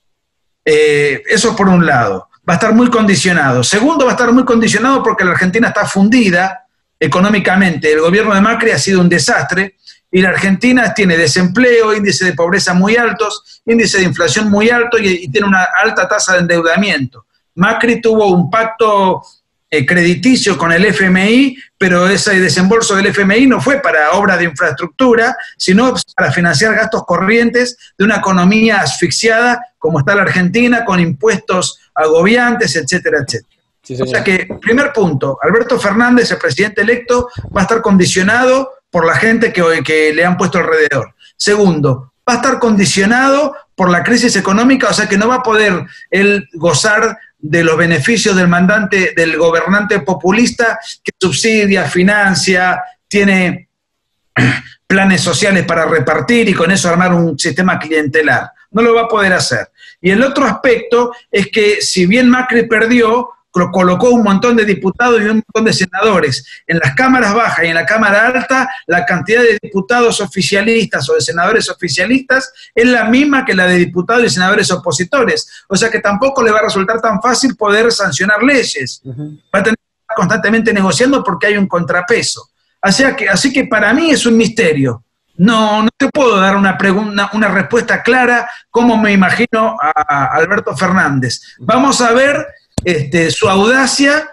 Eso por un lado. Va a estar muy condicionado. Segundo, va a estar muy condicionado porque la Argentina está fundida económicamente. El gobierno de Macri ha sido un desastre y la Argentina tiene desempleo, índice de pobreza muy altos, índice de inflación muy alto y tiene una alta tasa de endeudamiento. Macri tuvo un pacto crediticio con el FMI, pero ese desembolso del FMI no fue para obras de infraestructura, sino para financiar gastos corrientes de una economía asfixiada como está la Argentina, con impuestos agobiantes, etcétera, etcétera. Sí, o sea que, primer punto, Alberto Fernández, el presidente electo, va a estar condicionado por la gente que le han puesto alrededor. Segundo, va a estar condicionado por la crisis económica, o sea que no va a poder él gozar de los beneficios del gobernante populista que subsidia, financia, tiene planes sociales para repartir y con eso armar un sistema clientelar. No lo va a poder hacer. Y el otro aspecto es que si bien Macri perdió, colocó un montón de diputados y un montón de senadores. En las cámaras bajas y en la cámara alta, la cantidad de diputados oficialistas o de senadores oficialistas es la misma que la de diputados y senadores opositores. O sea que tampoco le va a resultar tan fácil poder sancionar leyes. Va a tener que estar constantemente negociando porque hay un contrapeso. Así que para mí es un misterio. No te puedo dar una respuesta clara cómo me imagino a Alberto Fernández. Vamos a ver su audacia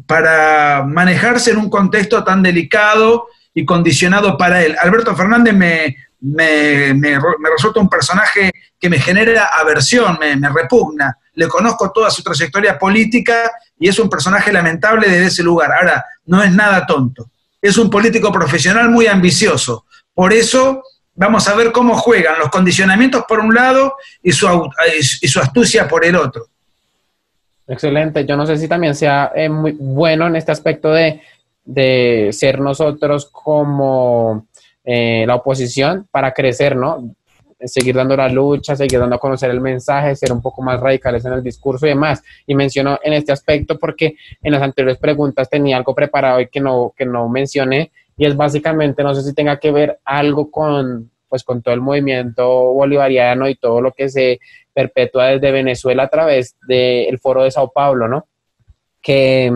para manejarse en un contexto tan delicado y condicionado para él. Alberto Fernández me resulta un personaje que me genera aversión, me repugna. Le conozco toda su trayectoria política y es un personaje lamentable desde ese lugar. Ahora, no es nada tonto. Es un político profesional muy ambicioso. Por eso vamos a ver cómo juegan los condicionamientos por un lado y su astucia por el otro. Excelente. Yo no sé si también sea muy bueno en este aspecto de ser nosotros como la oposición para crecer, ¿no? Seguir dando la lucha, seguir dando a conocer el mensaje, ser un poco más radicales en el discurso y demás. Y menciono en este aspecto porque en las anteriores preguntas tenía algo preparado y que no mencioné, y es básicamente, no sé si tenga que ver algo con todo el movimiento bolivariano y todo lo que se perpetúa desde Venezuela a través del Foro de Sao Paulo, ¿no? Que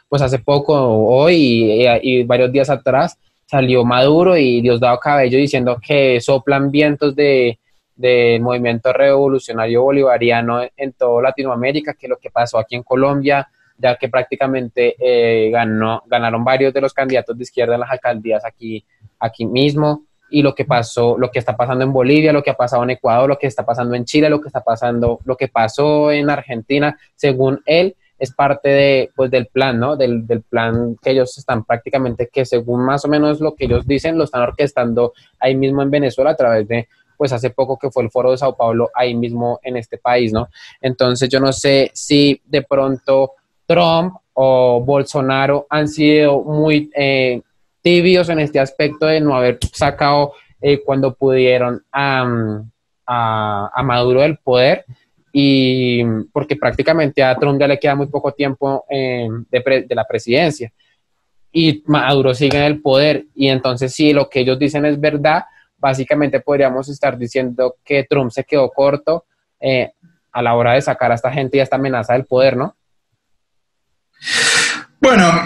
pues hace poco, hoy y varios días atrás, salió Maduro y Diosdado Cabello diciendo que soplan vientos del movimiento revolucionario bolivariano en toda Latinoamérica, que lo que pasó aquí en Colombia, ya que prácticamente ganaron varios de los candidatos de izquierda en las alcaldías aquí mismo, y lo que está pasando en Bolivia, lo que ha pasado en Ecuador, lo que está pasando en Chile, lo que pasó en Argentina, según él, es parte de, pues, del plan, ¿no? Del plan que ellos están prácticamente, que según más o menos lo que ellos dicen, lo están orquestando ahí mismo en Venezuela a través de, pues hace poco que fue el Foro de Sao Paulo, ahí mismo en este país, ¿no? Entonces yo no sé si de pronto Trump o Bolsonaro han sido muy tibios en este aspecto de no haber sacado cuando pudieron a Maduro del poder, y porque prácticamente a Trump ya le queda muy poco tiempo de la presidencia y Maduro sigue en el poder, y entonces si lo que ellos dicen es verdad, básicamente podríamos estar diciendo que Trump se quedó corto a la hora de sacar a esta gente y a esta amenaza del poder, ¿no? Bueno,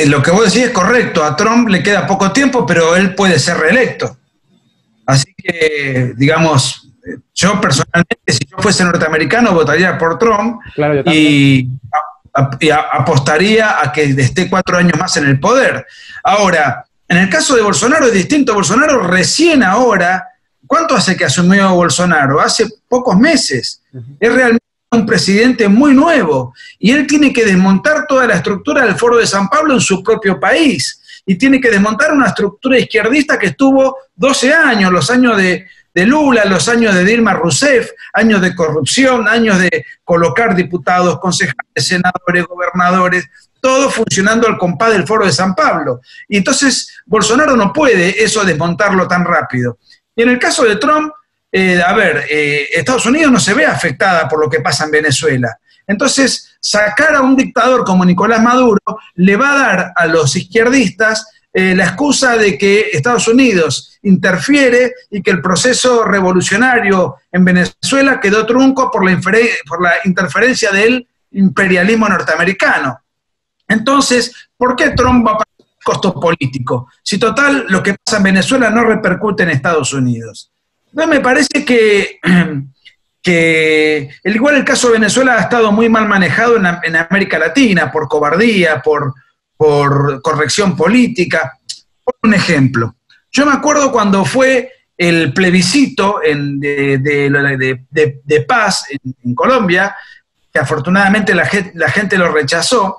lo que vos decís es correcto, a Trump le queda poco tiempo, pero él puede ser reelecto. Así que, digamos, yo personalmente, si yo fuese norteamericano, votaría por Trump. Claro, yo y apostaría a que esté 4 años más en el poder. Ahora, en el caso de Bolsonaro es distinto. Bolsonaro recién ahora, ¿cuánto hace que asumió Bolsonaro? Hace pocos meses. Es realmente un presidente muy nuevo y él tiene que desmontar toda la estructura del Foro de San Pablo en su propio país y tiene que desmontar una estructura izquierdista que estuvo 12 años, los años de Lula, los años de Dilma Rousseff, años de corrupción, años de colocar diputados, concejales, senadores, gobernadores, todo funcionando al compás del Foro de San Pablo. Y entonces Bolsonaro no puede eso desmontarlo tan rápido. Y en el caso de Trump, Estados Unidos no se ve afectada por lo que pasa en Venezuela. Entonces, sacar a un dictador como Nicolás Maduro le va a dar a los izquierdistas la excusa de que Estados Unidos interfiere y que el proceso revolucionario en Venezuela quedó trunco por la interferencia del imperialismo norteamericano. Entonces, ¿por qué Trump va a pagar costo político? Si total, lo que pasa en Venezuela no repercute en Estados Unidos. Entonces, me parece que igual el caso de Venezuela ha estado muy mal manejado en América Latina, por cobardía, por corrección política. Por un ejemplo, yo me acuerdo cuando fue el plebiscito de paz en Colombia, que afortunadamente la gente lo rechazó.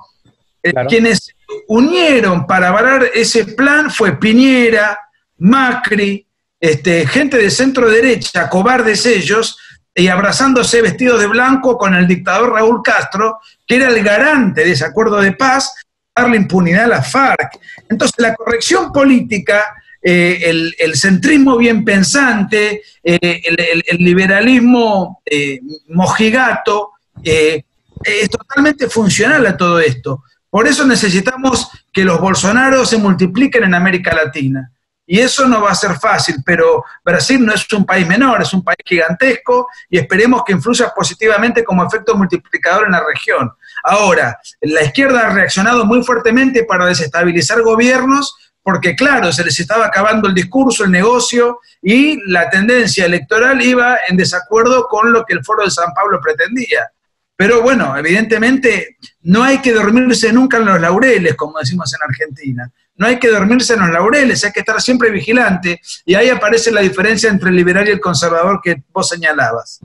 Claro. Quienes unieron para avalar ese plan fue Piñera, Macri, gente de centro derecha, cobardes ellos, y abrazándose vestidos de blanco con el dictador Raúl Castro, que era el garante de ese acuerdo de paz, darle impunidad a la FARC. Entonces la corrección política, el centrismo bien pensante, el liberalismo mojigato, es totalmente funcional a todo esto. Por eso necesitamos que los Bolsonaros se multipliquen en América Latina. Y eso no va a ser fácil, pero Brasil no es un país menor, es un país gigantesco y esperemos que influya positivamente como efecto multiplicador en la región. Ahora, la izquierda ha reaccionado muy fuertemente para desestabilizar gobiernos porque, claro, se les estaba acabando el discurso, el negocio y la tendencia electoral iba en desacuerdo con lo que el Foro de San Pablo pretendía. Pero bueno, evidentemente no hay que dormirse nunca en los laureles, como decimos en Argentina. No hay que dormirse en los laureles, hay que estar siempre vigilante, y ahí aparece la diferencia entre el liberal y el conservador que vos señalabas.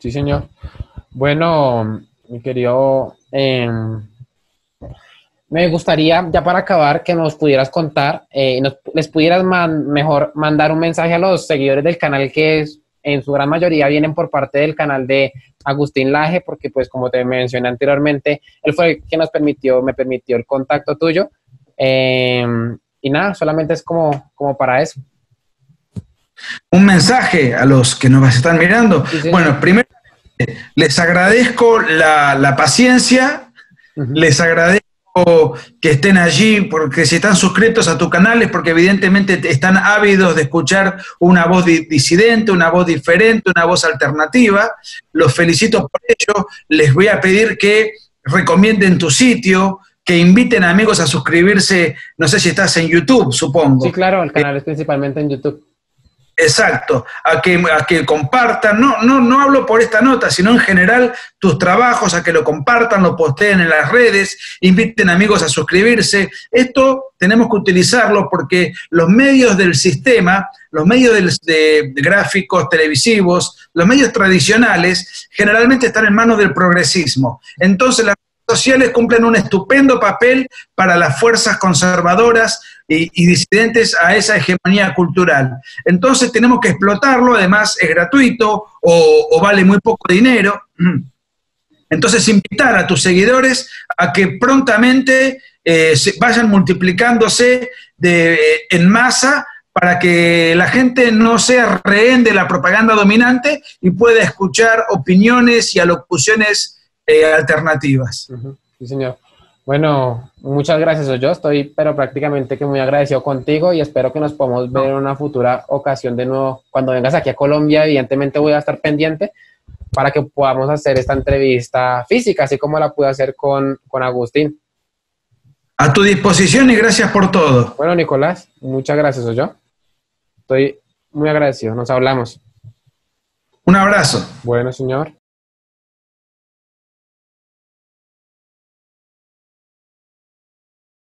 Sí, señor. Bueno, mi querido, me gustaría, ya para acabar, que nos pudieras contar, les pudieras mejor mandar un mensaje a los seguidores del canal, que en su gran mayoría vienen por parte del canal de Agustín Laje, porque pues como te mencioné anteriormente, él fue el que me permitió el contacto tuyo. Y nada, solamente es como para eso. Un mensaje a los que nos están mirando. Sí. Bueno, primero les agradezco la paciencia, les agradezco que estén allí, porque si están suscritos a tu canal es porque evidentemente están ávidos de escuchar una voz disidente, una voz diferente, una voz alternativa. Los felicito por ello. Les voy a pedir que recomienden tu sitio, que inviten a amigos a suscribirse. No sé si estás en YouTube, supongo. Sí, claro, el canal es principalmente en YouTube. Exacto, a que compartan, no hablo por esta nota, sino en general tus trabajos, a que lo compartan, lo posteen en las redes, inviten amigos a suscribirse. Esto tenemos que utilizarlo porque los medios del sistema, los medios de gráficos, televisivos, los medios tradicionales, generalmente están en manos del progresismo. Entonces las redes sociales cumplen un estupendo papel para las fuerzas conservadoras y disidentes a esa hegemonía cultural. Entonces tenemos que explotarlo, además es gratuito o vale muy poco dinero. Entonces invitar a tus seguidores a que prontamente vayan multiplicándose en masa para que la gente no sea rehén de la propaganda dominante y pueda escuchar opiniones y alocuciones alternativas. Sí, señor. Bueno, muchas gracias. Yo estoy, pero prácticamente que muy agradecido contigo y espero que nos podamos ver en una futura ocasión de nuevo. Cuando vengas aquí a Colombia, evidentemente voy a estar pendiente para que podamos hacer esta entrevista física, así como la pude hacer con Agustín. A tu disposición y gracias por todo. Bueno, Nicolás, muchas gracias. Yo estoy muy agradecido. Nos hablamos. Un abrazo. Bueno, señor.